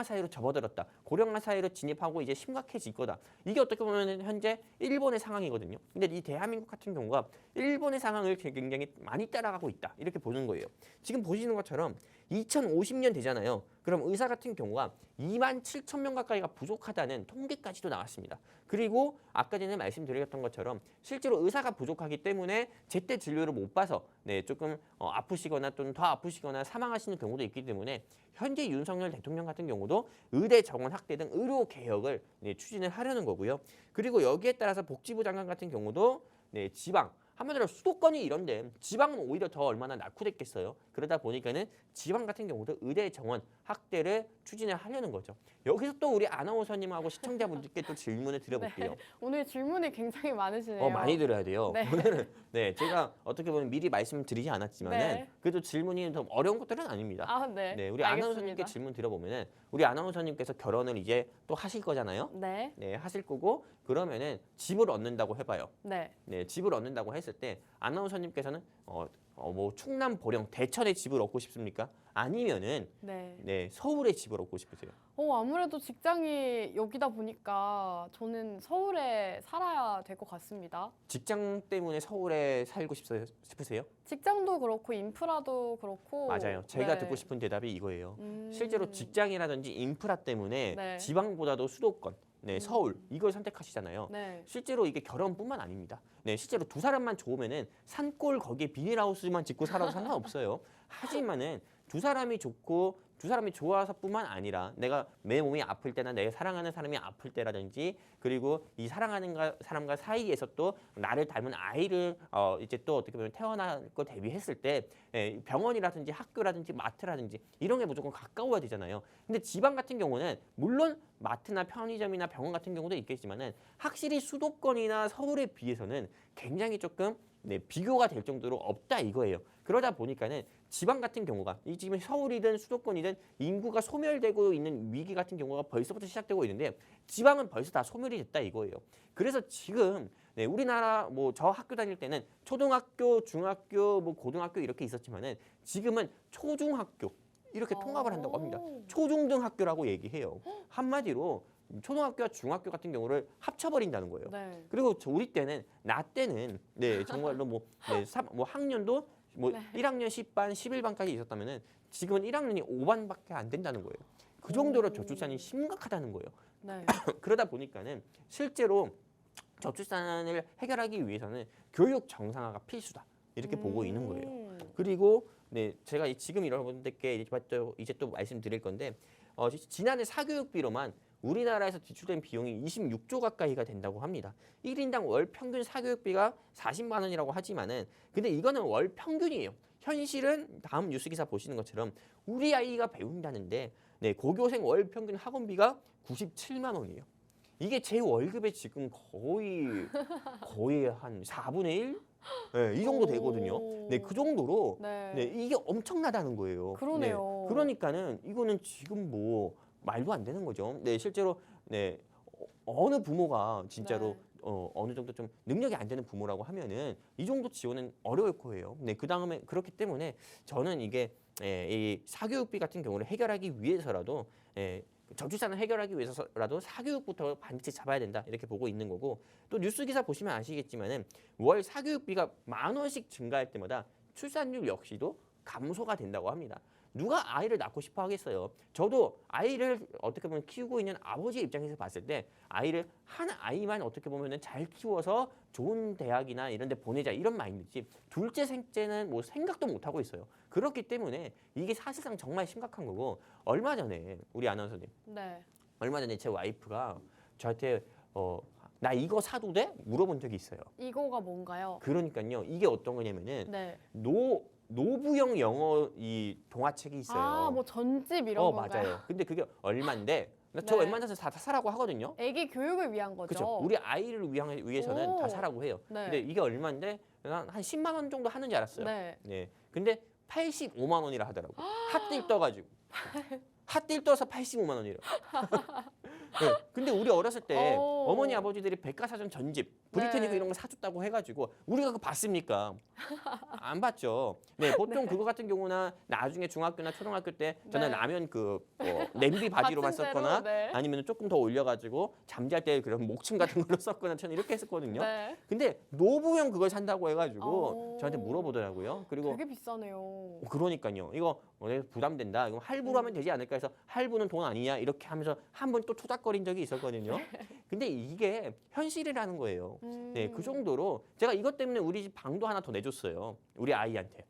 사회로 접어들었다. 고령화 사회로 진입하고 이제 심각해질 거다. 이게 어떻게 보면 현재 일본의 상황이거든요. 근데 이 대한민국 같은 경우가 일본의 상황을 굉장히 많이 따라가고 있다. 이렇게 보는 거예요. 지금 보시는 것처럼 2050년 되잖아요. 그럼 의사 같은 경우가 2만 7천 명 가까이가 부족하다는 통계까지도 나왔습니다. 그리고 아까 전에 말씀드렸던 것처럼 실제로 의사가 부족하기 때문에 제때 진료를 못 봐서 조금 아프시거나 또는 더 아프시거나 사망하시는 경우도 있기 때문에 현재 윤석열 대통령 같은 경우도 의대 정원 확대 등 의료 개혁을 추진을 하려는 거고요. 그리고 여기에 따라서 복지부 장관 같은 경우도 지방 한마디로 수도권이 이런데 지방은 오히려 더 얼마나 낙후됐겠어요. 그러다 보니까는 지방 같은 경우도 의대 정원 확대를 추진을 하려는 거죠. 여기서 또 우리 아나운서님하고 시청자분들께 또 질문을 드려볼게요. 네, 오늘 질문이 굉장히 많으시네요. 많이 들어야 돼요. 네. 오늘은 제가 어떻게 보면 미리 말씀드리지 않았지만은 네. 그래도 질문이 좀 어려운 것들은 아닙니다. 아, 네. 우리 알겠습니다. 아나운서님께 질문 드려보면은 우리 아나운서님께서 결혼을 이제 또 하실 거잖아요. 네. 하실 거고 그러면은 집을 얻는다고 해봐요. 네. 집을 얻는다고 했을 때 아나운서님께서는 뭐 충남, 보령, 대천에 집을 얻고 싶습니까? 아니면은 네. 서울에 집을 얻고 싶으세요? 아무래도 직장이 여기다 보니까 저는 서울에 살아야 될 것 같습니다. 직장 때문에 서울에 살고 싶으세요? 직장도 그렇고 인프라도 그렇고. 맞아요. 제가 네. 듣고 싶은 대답이 이거예요. 실제로 직장이라든지 인프라 때문에 네. 지방보다도 수도권, 서울 이걸 선택하시잖아요. 네. 실제로 이게 결혼뿐만 아닙니다. 실제로 두 사람만 좋으면은 산골 거기에 비닐하우스만 짓고 살아도 상관없어요. 하지만은 두 사람이 좋고 두 사람이 좋아서뿐만 아니라 내가 내 몸이 아플 때나 내 사랑하는 사람이 아플 때라든지 그리고 이 사랑하는 사람과 사이에서 또 나를 닮은 아이를 이제 또 어떻게 보면 태어날 거 대비했을 때 병원이라든지 학교라든지 마트라든지 이런 게 무조건 가까워야 되잖아요. 근데 지방 같은 경우는 물론 마트나 편의점이나 병원 같은 경우도 있겠지만은 확실히 수도권이나 서울에 비해서는 굉장히 조금 비교가 될 정도로 없다 이거예요. 그러다 보니까는 지방 같은 경우가 이 지금 서울이든 수도권이든 인구가 소멸되고 있는 위기 같은 경우가 벌써부터 시작되고 있는데 지방은 벌써 다 소멸이 됐다 이거예요. 그래서 지금 우리나라 뭐 저 학교 다닐 때는 초등학교, 중학교, 뭐 고등학교 이렇게 있었지만은 지금은 초중학교 이렇게 통합을 한다고 합니다. 초중등학교라고 얘기해요. 한마디로 초등학교와 중학교 같은 경우를 합쳐버린다는 거예요. 네. 그리고 우리 때는 나 때는 정말로 뭐 학년도 뭐 1학년 10반, 11반까지 있었다면은 지금은 1학년이 5반밖에 안 된다는 거예요. 그 정도로 저출산이 심각하다는 거예요. 네. 그러다 보니까는 실제로 저출산을 해결하기 위해서는 교육 정상화가 필수다. 이렇게 보고 있는 거예요. 그리고 제가 지금 여러분들께 이제 또 말씀드릴 건데 지난해 사교육비로만 우리나라에서 지출된 비용이 26조 가까이가 된다고 합니다. 1인당 월 평균 사교육비가 40만 원이라고 하지만은 근데 이거는 월 평균이에요. 현실은 다음 뉴스 기사 보시는 것처럼 우리 아이가 배운다는데 고교생 월 평균 학원비가 97만 원이에요. 이게 제 월급의 지금 거의 한 4분의 1? 이 정도 되거든요. 그 정도로 이게 엄청나다는 거예요. 그러네요. 그러니까는 이거는 지금 뭐 말도 안 되는 거죠. 실제로 어느 부모가 진짜로 어느 정도 좀 능력이 안 되는 부모라고 하면은 이 정도 지원은 어려울 거예요. 그 다음에 그렇기 때문에 저는 이게 이 사교육비 같은 경우를 해결하기 위해서라도 저출산을 해결하기 위해서라도 사교육부터 반드시 잡아야 된다 이렇게 보고 있는 거고 또 뉴스 기사 보시면 아시겠지만은 월 사교육비가 10,000원씩 증가할 때마다 출산율 역시도 감소가 된다고 합니다. 누가 아이를 낳고 싶어 하겠어요. 저도 아이를 어떻게 보면 키우고 있는 아버지의 입장에서 봤을 때 아이를 한 아이만 어떻게 보면 잘 키워서 좋은 대학이나 이런 데 보내자 이런 마인드지 둘째 셋째는 뭐 생각도 못 하고 있어요. 그렇기 때문에 이게 사실상 정말 심각한 거고 얼마 전에 우리 아나운서님 얼마 전에 제 와이프가 저한테 나 이거 사도 돼? 물어본 적이 있어요. 이거가 뭔가요? 그러니까요. 이게 어떤 거냐면은 네. 노부영 영어 이 동화책이 있어요. 아, 뭐 전집 이런 건가요? 맞아요. 근데 그게 얼마인데 저 웬만해서 다 사라고 하거든요. 애기 교육을 위한 거죠. 그렇죠. 우리 아이를 위해서는 다 사라고 해요. 네. 근데 이게 얼마인데 한 10만 원 정도 하는 줄 알았어요. 네. 근데 85만 원이라 하더라고. 핫딜 떠가지고. 핫딜 떠서 85만 원이래요. 근데 우리 어렸을 때 오. 어머니 아버지들이 백과사전 전집, 브리테니크 네. 이런 거 사줬다고 해가지고 우리가 그거 봤습니까? 안 봤죠. 네, 보통 그거 같은 경우나 나중에 중학교나 초등학교 때 저는 네. 라면 냄비 바지로만 같은 썼거나 재료, 네. 아니면 조금 더 올려가지고 잠잘 때 그런 목침 같은 걸로 썼거나 저는 이렇게 했었거든요. 네. 근데 노부용 그걸 산다고 해가지고 오. 저한테 물어보더라고요. 그리고 되게 비싸네요. 그러니까요. 이거 부담된다. 이거 할부로 하면 되지 않을까 해서 할부는 돈 아니냐 이렇게 하면서 한 번 또 토닥거린 적이 있었거든요. 근데 이게 현실이라는 거예요. 네, 그 정도로 제가 이것 때문에 우리 집 방도 하나 더 내줬어요. 우리 아이한테.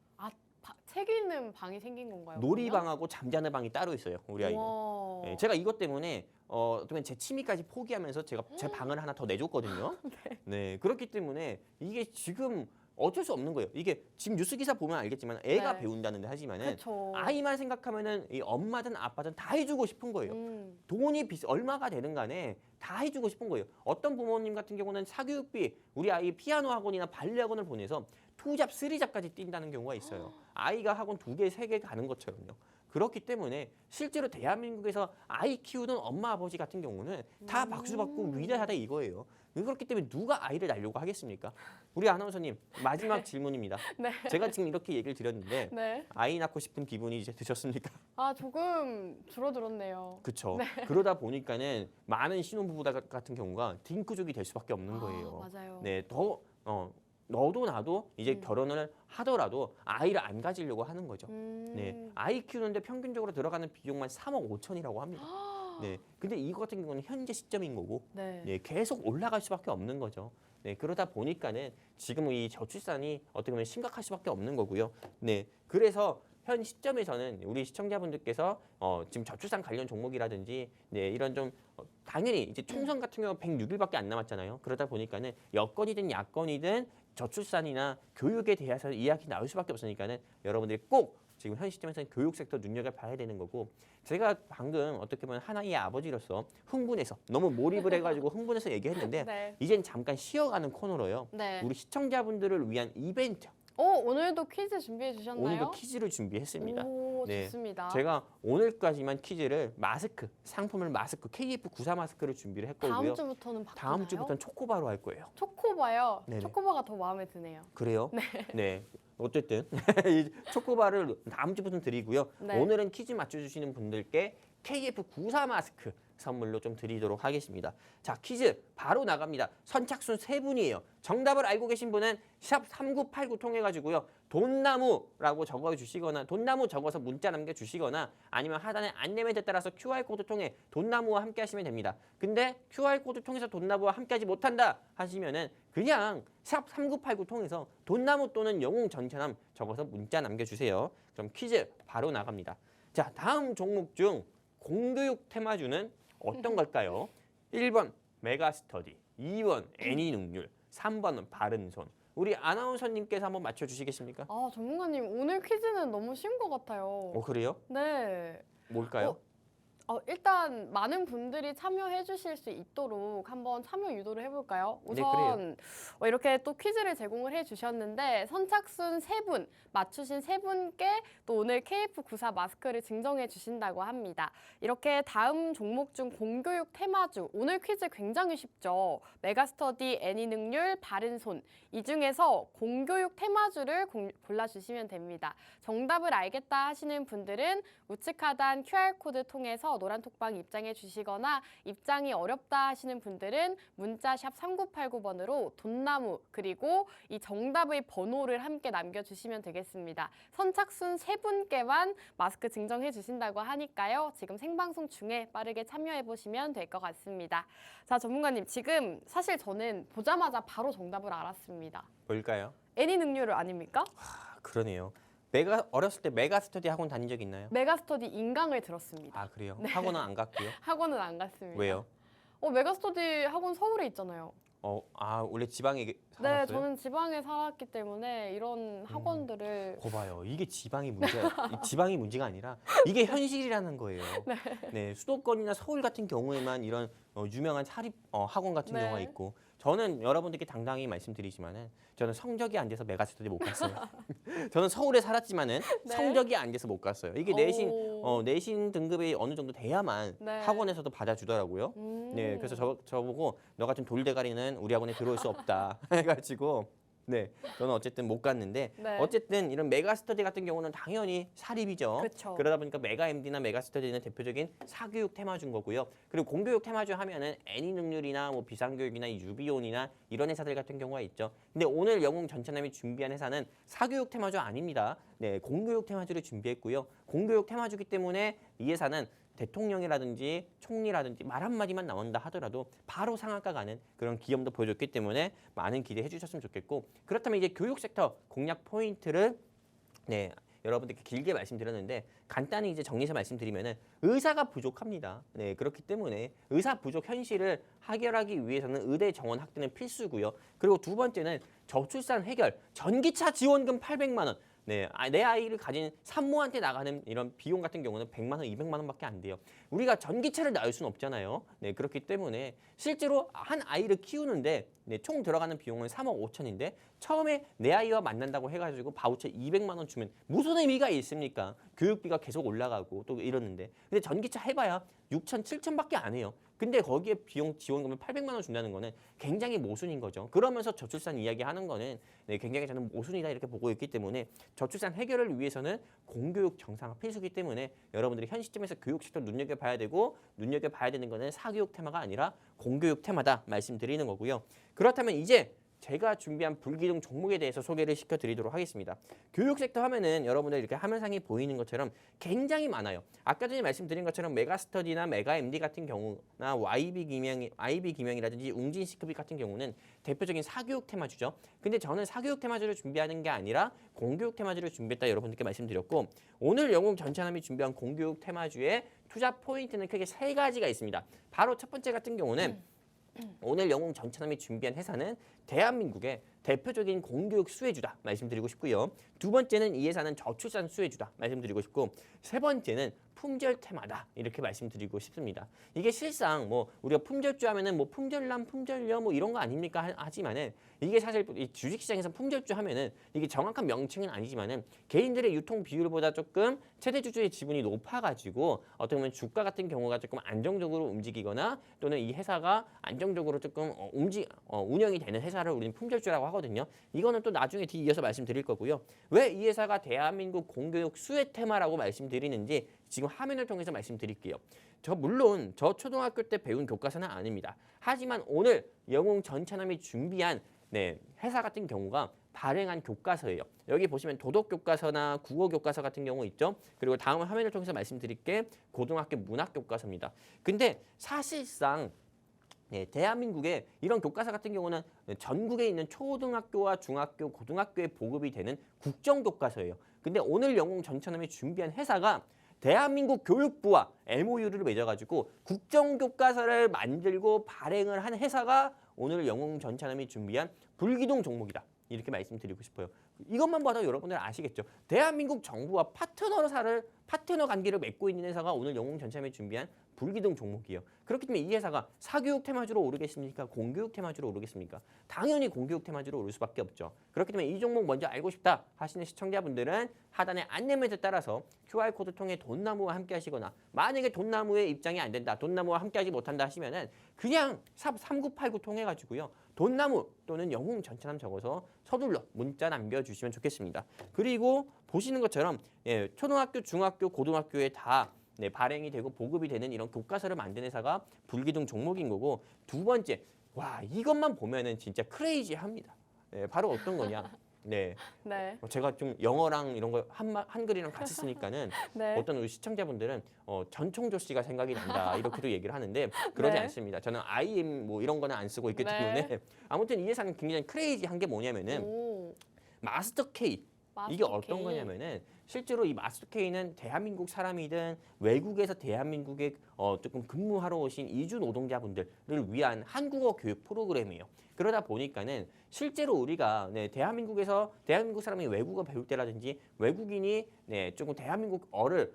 책 읽는 방이 생긴 건가요? 놀이방하고 잠자는 방이 따로 있어요. 우리 아이는. 와. 네, 제가 이것 때문에 어쩌면 제 취미까지 포기하면서 제가 제 방을 하나 더 내줬거든요. 네, 그렇기 때문에 이게 지금 어쩔 수 없는 거예요. 이게 지금 뉴스 기사 보면 알겠지만 애가 네. 배운다는데 하지만은 그렇죠. 아이만 생각하면은 이 엄마든 아빠든 다 해주고 싶은 거예요. 돈이 얼마가 되든 간에 다 해주고 싶은 거예요. 어떤 부모님 같은 경우는 사교육비 우리 아이 피아노 학원이나 발레 학원을 보내서 2잡, 3잡까지 뛴다는 경우가 있어요. 아이가 학원 2개, 3개 가는 것처럼요. 그렇기 때문에 실제로 대한민국에서 아이 키우는 엄마 아버지 같은 경우는 다 박수 받고 위대하다 이거예요. 그렇기 때문에 누가 아이를 낳으려고 하겠습니까? 우리 아나운서님 마지막 질문입니다. 네. 제가 지금 이렇게 얘기를 드렸는데 네. 아이 낳고 싶은 기분이 이제 드셨습니까? 아, 조금 줄어들었네요. 그렇죠. 그러다 보니까는 많은 신혼부부들 같은 경우가 딩크족이 될 수밖에 없는 거예요. 아, 맞아요. 네, 너도 나도 이제 결혼을 하더라도 아이를 안 가지려고 하는 거죠. 네, 아이 키우는데 평균적으로 들어가는 비용만 3억 5천이라고 합니다. 네, 근데 이거 같은 경우는 현재 시점인 거고, 네. 네, 계속 올라갈 수밖에 없는 거죠. 네, 그러다 보니까는 지금 이 저출산이 어떻게 보면 심각할 수밖에 없는 거고요. 네, 그래서 현 시점에서는 우리 시청자분들께서 지금 저출산 관련 종목이라든지 네, 이런 좀 당연히 이제 총선 같은 경우 106일밖에 안 남았잖아요. 그러다 보니까는 여건이든 야건이든 저출산이나 교육에 대해서 이야기 나올 수밖에 없으니까는 여러분들이 꼭 지금 현 시점에서는 교육 섹터 눈여겨봐야 되는 거고 제가 방금 어떻게 보면 하나의 아버지로서 흥분해서 너무 몰입을 해가지고 흥분해서 얘기했는데 네. 이젠 잠깐 쉬어가는 코너로요. 네. 우리 시청자분들을 위한 이벤트 오늘도 퀴즈 준비해 주셨나요? 오늘도 퀴즈를 준비했습니다. 오, 네. 좋습니다. 제가 오늘까지만 퀴즈를 마스크, 상품을 마스크, KF94 마스크를 준비를 했거고요. 다음 주부터는 바뀌나요? 다음 주부터는 초코바로 할 거예요. 초코바요. 네네. 초코바가 더 마음에 드네요. 그래요? 네. 어쨌든 이 초코바를 다음 주부터 드리고요. 네. 오늘은 퀴즈 맞춰주시는 분들께 KF94 마스크 선물로 좀 드리도록 하겠습니다. 자, 퀴즈 바로 나갑니다. 선착순 3분이에요. 정답을 알고 계신 분은 샵 3989 통해 가지고요. 돈나무라고 적어주시거나 돈나무 적어서 문자 남겨주시거나 아니면 하단의 안내멘트에 따라서 QR코드 통해 돈나무와 함께 하시면 됩니다. 근데 QR코드 통해서 돈나무와 함께 하지 못한다 하시면은 그냥 샵 3989 통해서 돈나무 또는 영웅 전차남 적어서 문자 남겨주세요. 그럼 퀴즈 바로 나갑니다. 자, 다음 종목 중 공교육 테마주는 어떤 걸까요? 1번 메가스터디, 2번 애니능률, 3번은 바른손. 우리 아나운서님께서 한번 맞춰주시겠습니까? 아, 전문가님 오늘 퀴즈는 너무 쉬운 것 같아요. 그래요? 네. 뭘까요? 일단 많은 분들이 참여해 주실 수 있도록 한번 참여 유도를 해볼까요? 네, 우선 이렇게 또 퀴즈를 제공을 해주셨는데 선착순 3분, 맞추신 3분께 또 오늘 KF94 마스크를 증정해 주신다고 합니다. 이렇게 다음 종목 중 공교육 테마주, 오늘 퀴즈 굉장히 쉽죠. 메가스터디, 애니능률, 바른손 이 중에서 공교육 테마주를 골라주시면 됩니다. 정답을 알겠다 하시는 분들은 우측 하단 QR코드 통해서 노란 톡방 입장해 주시거나 입장이 어렵다 하시는 분들은 문자 샵 3989번으로 돈나무 그리고 이 정답의 번호를 함께 남겨주시면 되겠습니다. 선착순 3분께만 마스크 증정해 주신다고 하니까요. 지금 생방송 중에 빠르게 참여해 보시면 될 것 같습니다. 자, 전문가님 지금 사실 저는 보자마자 바로 정답을 알았습니다. 뭘까요? 애니 능률을 아닙니까? 그러네요. 어렸을 때 메가스터디 학원 다닌 적 있나요? 메가스터디 인강을 들었습니다. 아, 그래요? 학원은 안 갔고요. 학원은 안 갔습니다. 왜요? 메가스터디 학원 서울에 있잖아요. 원래 지방에 네, 살았어요? 저는 지방에 살았기 때문에 이런 학원들을 봐요. 이게 지방이 문제가 지방이 문제가 아니라 이게 현실이라는 거예요. 네, 수도권이나 서울 같은 경우에만 이런 유명한 사립 학원 같은 네. 경우가 있고 저는 여러분들께 당당히 말씀드리지만은 저는 성적이 안 돼서 메가스터디 못 갔어요. 저는 서울에 살았지만은 네. 성적이 안 돼서 못 갔어요. 이게 내신 등급이 어느 정도 돼야만 네. 학원에서도 받아주더라고요. 네, 그래서 저보고 너 같은 돌대가리는 우리 학원에 들어올 수 없다 해가지고 네, 저는 어쨌든 못 갔는데 네. 어쨌든 이런 메가스터디 같은 경우는 당연히 사립이죠. 그쵸. 그러다 보니까 메가 MD나 메가스터디는 대표적인 사교육 테마주인 거고요. 그리고 공교육 테마주 하면은 애니능률이나 뭐 비상교육이나 유비온이나 이런 회사들 같은 경우가 있죠. 근데 오늘 영웅 전차남이 준비한 회사는 사교육 테마주 아닙니다. 네, 공교육 테마주를 준비했고요. 공교육 테마주기 때문에 이 회사는 대통령이라든지 총리라든지 말 한마디만 나온다 하더라도 바로 상한가 가는 그런 기염도 보여줬기 때문에 많은 기대해 주셨으면 좋겠고, 그렇다면 이제 교육 섹터 공략 포인트를 네, 여러분들께 길게 말씀드렸는데 간단히 이제 정리해서 말씀드리면은 의사가 부족합니다. 네, 그렇기 때문에 의사 부족 현실을 해결하기 위해서는 의대 정원 확대는 필수고요. 그리고 두 번째는 저출산 해결, 전기차 지원금 800만 원. 네, 내 아이를 가진 산모한테 나가는 이런 비용 같은 경우는 100만 원, 200만 원밖에 안 돼요. 우리가 전기차를 낳을 수는 없잖아요. 네, 그렇기 때문에 실제로 한 아이를 키우는데 네, 총 들어가는 비용은 3억 5천인데 처음에 내 아이와 만난다고 해가지고 바우처 200만 원 주면 무슨 의미가 있습니까? 교육비가 계속 올라가고 또 이러는데. 근데 전기차 해봐야 6천, 7천밖에 안 해요. 근데 거기에 비용 지원금을 800만 원 준다는 거는 굉장히 모순인 거죠. 그러면서 저출산 이야기하는 거는 네, 굉장히 저는 모순이다 이렇게 보고 있기 때문에 저출산 해결을 위해서는 공교육 정상화 필수기 때문에 여러분들이 현 시점에서 교육 섹터 눈여겨봐야 되고 눈여겨봐야 되는 거는 사교육 테마가 아니라 공교육 테마다 말씀드리는 거고요. 그렇다면 이제 제가 준비한 불기둥 종목에 대해서 소개를 시켜드리도록 하겠습니다. 교육 섹터 하면은 여러분들 이렇게 화면상에 보이는 것처럼 굉장히 많아요. 아까 전에 말씀드린 것처럼 메가스터디나 메가MD 같은 경우나 IB기명이라든지 웅진시크비 같은 경우는 대표적인 사교육 테마주죠. 근데 저는 사교육 테마주를 준비하는 게 아니라 공교육 테마주를 준비했다 여러분들께 말씀드렸고, 오늘 영웅 전차남이 준비한 공교육 테마주의 투자 포인트는 크게 세 가지가 있습니다. 바로 첫 번째 같은 경우는 오늘 영웅 전차남이 준비한 회사는 대한민국의 대표적인 공교육 수혜주다 말씀드리고 싶고요. 두 번째는 이 회사는 저출산 수혜주다 말씀드리고 싶고, 세 번째는 품절 테마다 이렇게 말씀드리고 싶습니다. 이게 실상 뭐 우리가 품절주 하면은 뭐 품절남, 품절녀 뭐 이런 거 아닙니까 하지만은 이게 사실 이 주식시장에서 품절주 하면은 이게 정확한 명칭은 아니지만은 개인들의 유통 비율보다 조금 최대 주주의 지분이 높아가지고 어떻게 보면 주가 같은 경우가 조금 안정적으로 움직이거나 또는 이 회사가 안정적으로 조금 운영이 되는 회사를 우리는 품절주라고 하거든요. 이거는 또 나중에 뒤이어서 말씀드릴 거고요. 왜 이 회사가 대한민국 공교육 수혜 테마라고 말씀드리는지 지금 화면을 통해서 말씀드릴게요. 물론 저 초등학교 때 배운 교과서는 아닙니다. 하지만 오늘 영웅 전차남이 준비한 회사 같은 경우가 발행한 교과서예요. 여기 보시면 도덕 교과서나 국어 교과서 같은 경우 있죠. 그리고 다음 화면을 통해서 말씀드릴게 고등학교 문학 교과서입니다. 근데 사실상 대한민국의 이런 교과서 같은 경우는 전국에 있는 초등학교와 중학교, 고등학교에 보급이 되는 국정교과서예요. 근데 오늘 영웅 전차남이 준비한 회사가 대한민국 교육부와 MOU를 맺어가지고 국정교과서를 만들고 발행을 한 회사가 오늘 영웅 전차남이 준비한 불기둥 종목이다. 이렇게 말씀드리고 싶어요. 이것만 봐도 여러분들 아시겠죠? 대한민국 정부와 파트너 관계를 맺고 있는 회사가 오늘 영웅 전차남이 준비한 불기둥 종목이에요. 그렇기 때문에 이 회사가 사교육 테마주로 오르겠습니까? 공교육 테마주로 오르겠습니까? 당연히 공교육 테마주로 오를 수밖에 없죠. 그렇기 때문에 이 종목 먼저 알고 싶다 하시는 시청자분들은 하단의 안내문에 따라서 QR코드 통해 돈나무와 함께 하시거나, 만약에 돈나무의 입장이 안 된다, 돈나무와 함께 하지 못한다 하시면은 그냥 샵 3989 통해 가지고요. 돈나무 또는 영웅 전차남 적어서 서둘러 문자 남겨주시면 좋겠습니다. 그리고 보시는 것처럼 초등학교, 중학교, 고등학교에 다 발행이 되고 보급이 되는 이런 교과서를 만든 회사가 불기둥 종목인 거고, 두 번째, 와 이것만 보면은 진짜 크레이지합니다. 바로 어떤 거냐? 네. 제가 좀 영어랑 이런 거 한글이랑 같이 쓰니까는 어떤 우리 시청자분들은 전총조 씨가 생각이 난다 이렇게도 얘기를 하는데 그러지 않습니다. 저는 IM 뭐 이런 거는 안 쓰고 있기 때문에 아무튼 이 회사는 굉장히 크레이지한 게 뭐냐면은 마스터 K 이게 마스터 어떤 K. 거냐면은 실제로 이 마스터 K는 대한민국 사람이든 외국에서 대한민국에 조금 근무하러 오신 이주 노동자분들을 위한 한국어 교육 프로그램이에요. 그러다 보니까는 실제로 우리가 대한민국 사람이 외국어 배울 때라든지 외국인이 조금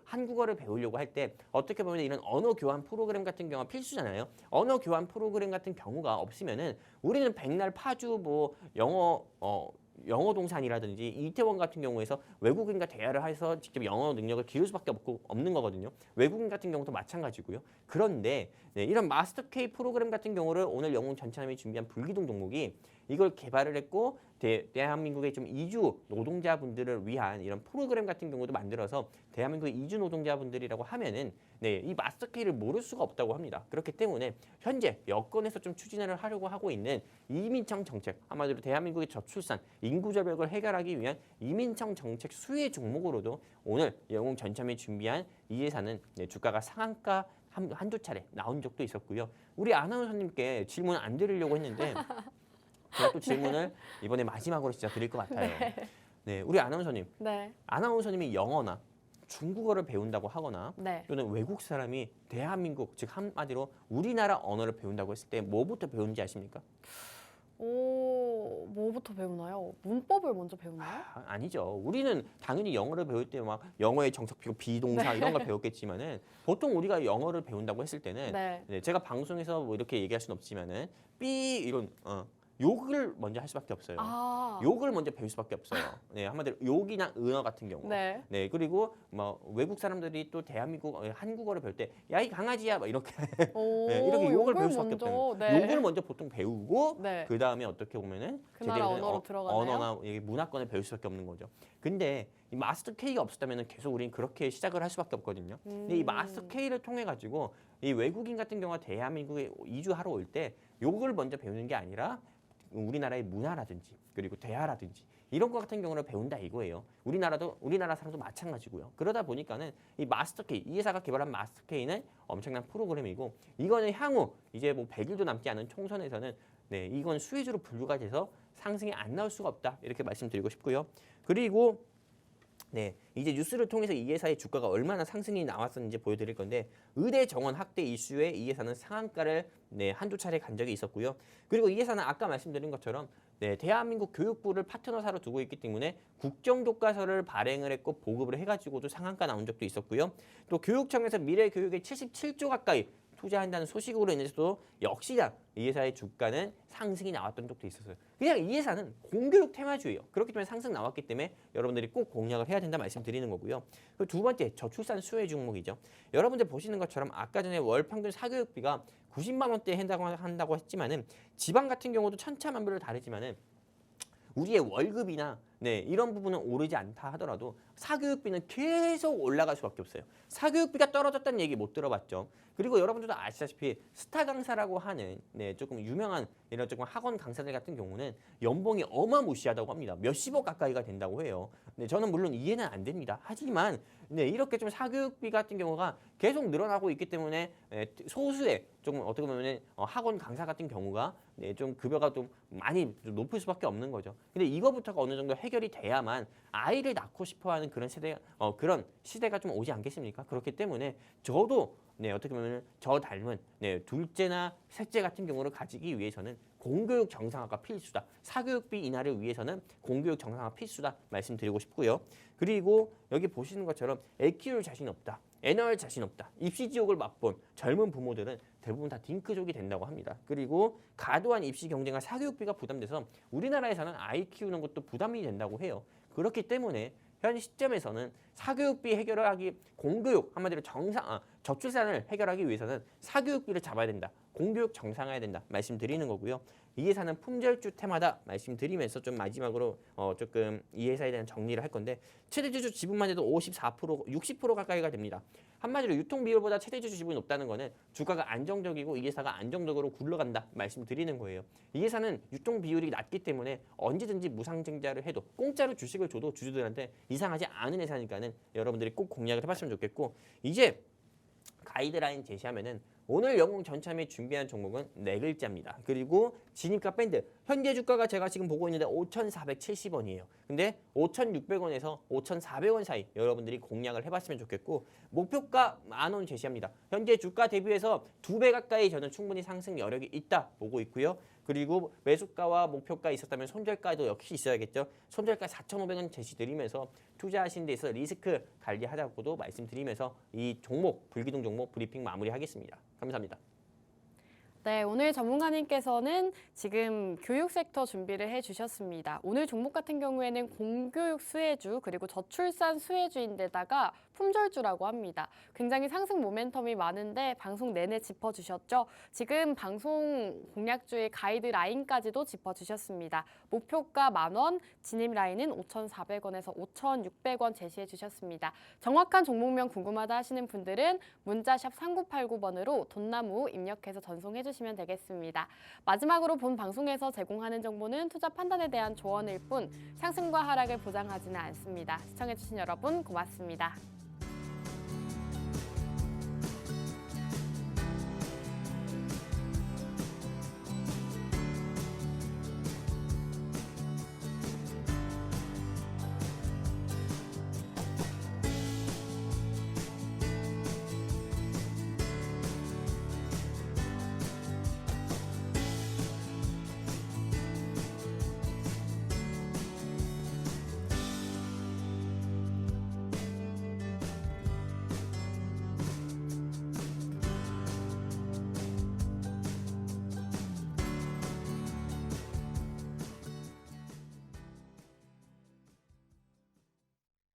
한국어를 배우려고 할 때 어떻게 보면 이런 언어 교환 프로그램 같은 경우가 필수잖아요. 언어 교환 프로그램 같은 경우가 없으면은 우리는 백날 파주 뭐 영어 동산이라든지 이태원 같은 경우에서 외국인과 대화를 해서 직접 영어 능력을 기를 수밖에 없는 거거든요. 외국인 같은 경우도 마찬가지고요. 그런데 이런 마스터 K 프로그램 같은 경우를 오늘 영웅 전차남이 준비한 불기둥 종목이 이걸 개발을 했고 대한민국의 좀 이주 노동자분들을 위한 이런 프로그램 같은 경우도 만들어서 대한민국의 이주 노동자분들이라고 하면은 이 마스터 K를 모를 수가 없다고 합니다. 그렇기 때문에 현재 여건에서 좀 추진을 하려고 하고 있는 이민청 정책, 한마디로 대한민국의 저출산, 인구 절벽을 해결하기 위한 이민청 정책 수혜 종목으로도 오늘 영웅 전참이 준비한 이 예산은 주가가 상한가 한두 차례 나온 적도 있었고요. 우리 아나운서님께 질문 안 드리려고 했는데 제가 또 질문을 이번에 마지막으로 진짜 드릴 것 같아요. 네, 우리 아나운서님. 네. 아나운서님이 영어나 중국어를 배운다고 하거나 네. 또는 외국 사람이 대한민국, 즉 한마디로 우리나라 언어를 배운다고 했을 때 뭐부터 배우는지 아십니까? 뭐부터 배우나요? 문법을 먼저 배우나요? 아니죠. 우리는 당연히 영어를 배울 때 막 영어의 정석피고 비동사 이런 걸 배웠겠지만은 보통 우리가 영어를 배운다고 했을 때는 네. 제가 방송에서 뭐 이렇게 얘기할 수는 없지만은 이런 욕을 먼저 할 수밖에 없어요. 아. 욕을 먼저 배울 수밖에 없어요. 한마디로 욕이나 은어 같은 경우. 네. 그리고 뭐 외국 사람들이 또 대한민국 한국어를 배울 때 야 이 강아지야 막 이렇게 이렇게 욕을 배울 수밖에 없다는 네. 욕을 먼저 보통 배우고 네. 그 다음에 어떻게 보면은 그 나라 제대로 된 언어로 들어가나요? 언어나 이게 문화권을 배울 수밖에 없는 거죠. 근데 이 마스터 K가 없었다면 계속 우리는 그렇게 시작을 할 수밖에 없거든요. 근데 이 마스터 K를 통해 가지고 이 외국인 같은 경우가 대한민국에 이주하러 올 때 욕을 먼저 배우는 게 아니라 우리나라의 문화라든지 그리고 대화라든지 이런 것 같은 경우를 배운다 이거예요. 우리나라 사람도 마찬가지고요. 그러다 보니까는 이 마스터 K, 이 회사가 개발한 마스터 K는 엄청난 프로그램이고 이거는 향후 이제 뭐 100일도 남지 않은 총선에서는 이건 수혜주로 분류가 돼서 상승이 안 나올 수가 없다. 이렇게 말씀드리고 싶고요. 그리고 이제 뉴스를 통해서 이 회사의 주가가 얼마나 상승이 나왔었는지 보여드릴 건데 의대 정원 학대 이슈에 이 회사는 상한가를 한두 차례 간 적이 있었고요. 그리고 이 회사는 아까 말씀드린 것처럼 대한민국 교육부를 파트너사로 두고 있기 때문에 국정교과서를 발행을 했고 보급을 해가지고도 상한가 나온 적도 있었고요. 또 교육청에서 미래교육에 77조 가까이 투자한다는 소식으로 인해서도 역시나 이 회사의 주가는 상승이 나왔던 적도 있었어요. 그냥 이 회사는 공교육 테마주예요. 그렇기 때문에 상승 나왔기 때문에 여러분들이 꼭 공략을 해야 된다 말씀드리는 거고요. 그리고 두 번째 저출산 수혜 종목이죠. 여러분들 보시는 것처럼 아까 전에 월 평균 사교육비가 90만 원대에 한다고 했지만은 지방 같은 경우도 천차만별로 다르지만은 우리의 월급이나 이런 부분은 오르지 않다 하더라도 사교육비는 계속 올라갈 수밖에 없어요. 사교육비가 떨어졌다는 얘기 못 들어봤죠. 그리고 여러분들도 아시다시피 스타 강사라고 하는 조금 유명한 이런 조금 학원 강사들 같은 경우는 연봉이 어마무시하다고 합니다. 몇십억 가까이가 된다고 해요. 저는 물론 이해는 안 됩니다. 하지만 이렇게 좀 사교육비 같은 경우가 계속 늘어나고 있기 때문에 소수의 조금 어떻게 보면 학원 강사 같은 경우가 좀 급여가 좀 많이 높을 수밖에 없는 거죠. 근데 이거부터가 어느 정도 해결이 돼야만 아이를 낳고 싶어하는 그런 그런 시대가 좀 오지 않겠습니까? 그렇기 때문에 저도 어떻게 보면 저 닮은 둘째나 셋째 같은 경우를 가지기 위해서는 공교육 정상화가 필수다. 사교육비 인하를 위해서는 공교육 정상화 필수다 말씀드리고 싶고요. 그리고 여기 보시는 것처럼 애 키울 자신 없다. 애 낳을 자신 없다. 입시 지옥을 맛본 젊은 부모들은 대부분 다 딩크족이 된다고 합니다. 그리고 과도한 입시 경쟁과 사교육비가 부담돼서 우리나라에서는 아이 키우는 것도 부담이 된다고 해요. 그렇기 때문에 현 시점에서는 사교육비 해결하기 공교육 한마디로 저출산을 해결하기 위해서는 사교육비를 잡아야 된다. 공교육 정상화해야 된다. 말씀드리는 거고요. 이 회사는 품절주 테마다 말씀드리면서 좀 마지막으로 조금 이 회사에 대한 정리를 할 건데 최대주주 지분만 해도 54%, 60% 가까이가 됩니다. 한마디로 유통 비율보다 최대주주 지분이 높다는 거는 주가가 안정적이고 이 회사가 안정적으로 굴러간다 말씀드리는 거예요. 이 회사는 유통 비율이 낮기 때문에 언제든지 무상증자를 해도 공짜로 주식을 줘도 주주들한테 이상하지 않은 회사니까는 여러분들이 꼭 공략을 해봤으면 좋겠고 이제 가이드라인 제시하면은 오늘 영웅 전참이 준비한 종목은 4글자입니다. 그리고 진입가 밴드. 현재 주가가 제가 지금 보고 있는데 5,470원이에요. 근데 5,600원에서 5,400원 사이 여러분들이 공략을 해봤으면 좋겠고 목표가 10,000원 제시합니다. 현재 주가 대비해서 2배 가까이 저는 충분히 상승 여력이 있다 보고 있고요. 그리고 매수가와 목표가 있었다면 손절가도 역시 있어야겠죠. 손절가 4,500원 제시드리면서 투자하신 데 있어서 리스크 관리하자고도 말씀드리면서 이 종목, 불기둥 종목 브리핑 마무리하겠습니다. 감사합니다. 네, 오늘 전문가님께서는 지금 교육 섹터 준비를 해주셨습니다. 오늘 종목 같은 경우에는 공교육 수혜주 그리고 저출산 수혜주인데다가 품절주라고 합니다. 굉장히 상승 모멘텀이 많은데 방송 내내 짚어주셨죠. 지금 방송 공략주의 가이드라인까지도 짚어주셨습니다. 목표가 10,000원, 진입 라인은 5,400원에서 5,600원 제시해 주셨습니다. 정확한 종목명 궁금하다 하시는 분들은 문자샵 3989번으로 돈나무 입력해서 전송해 주시면 되겠습니다. 마지막으로 본 방송에서 제공하는 정보는 투자 판단에 대한 조언일 뿐 상승과 하락을 보장하지는 않습니다. 시청해 주신 여러분 고맙습니다.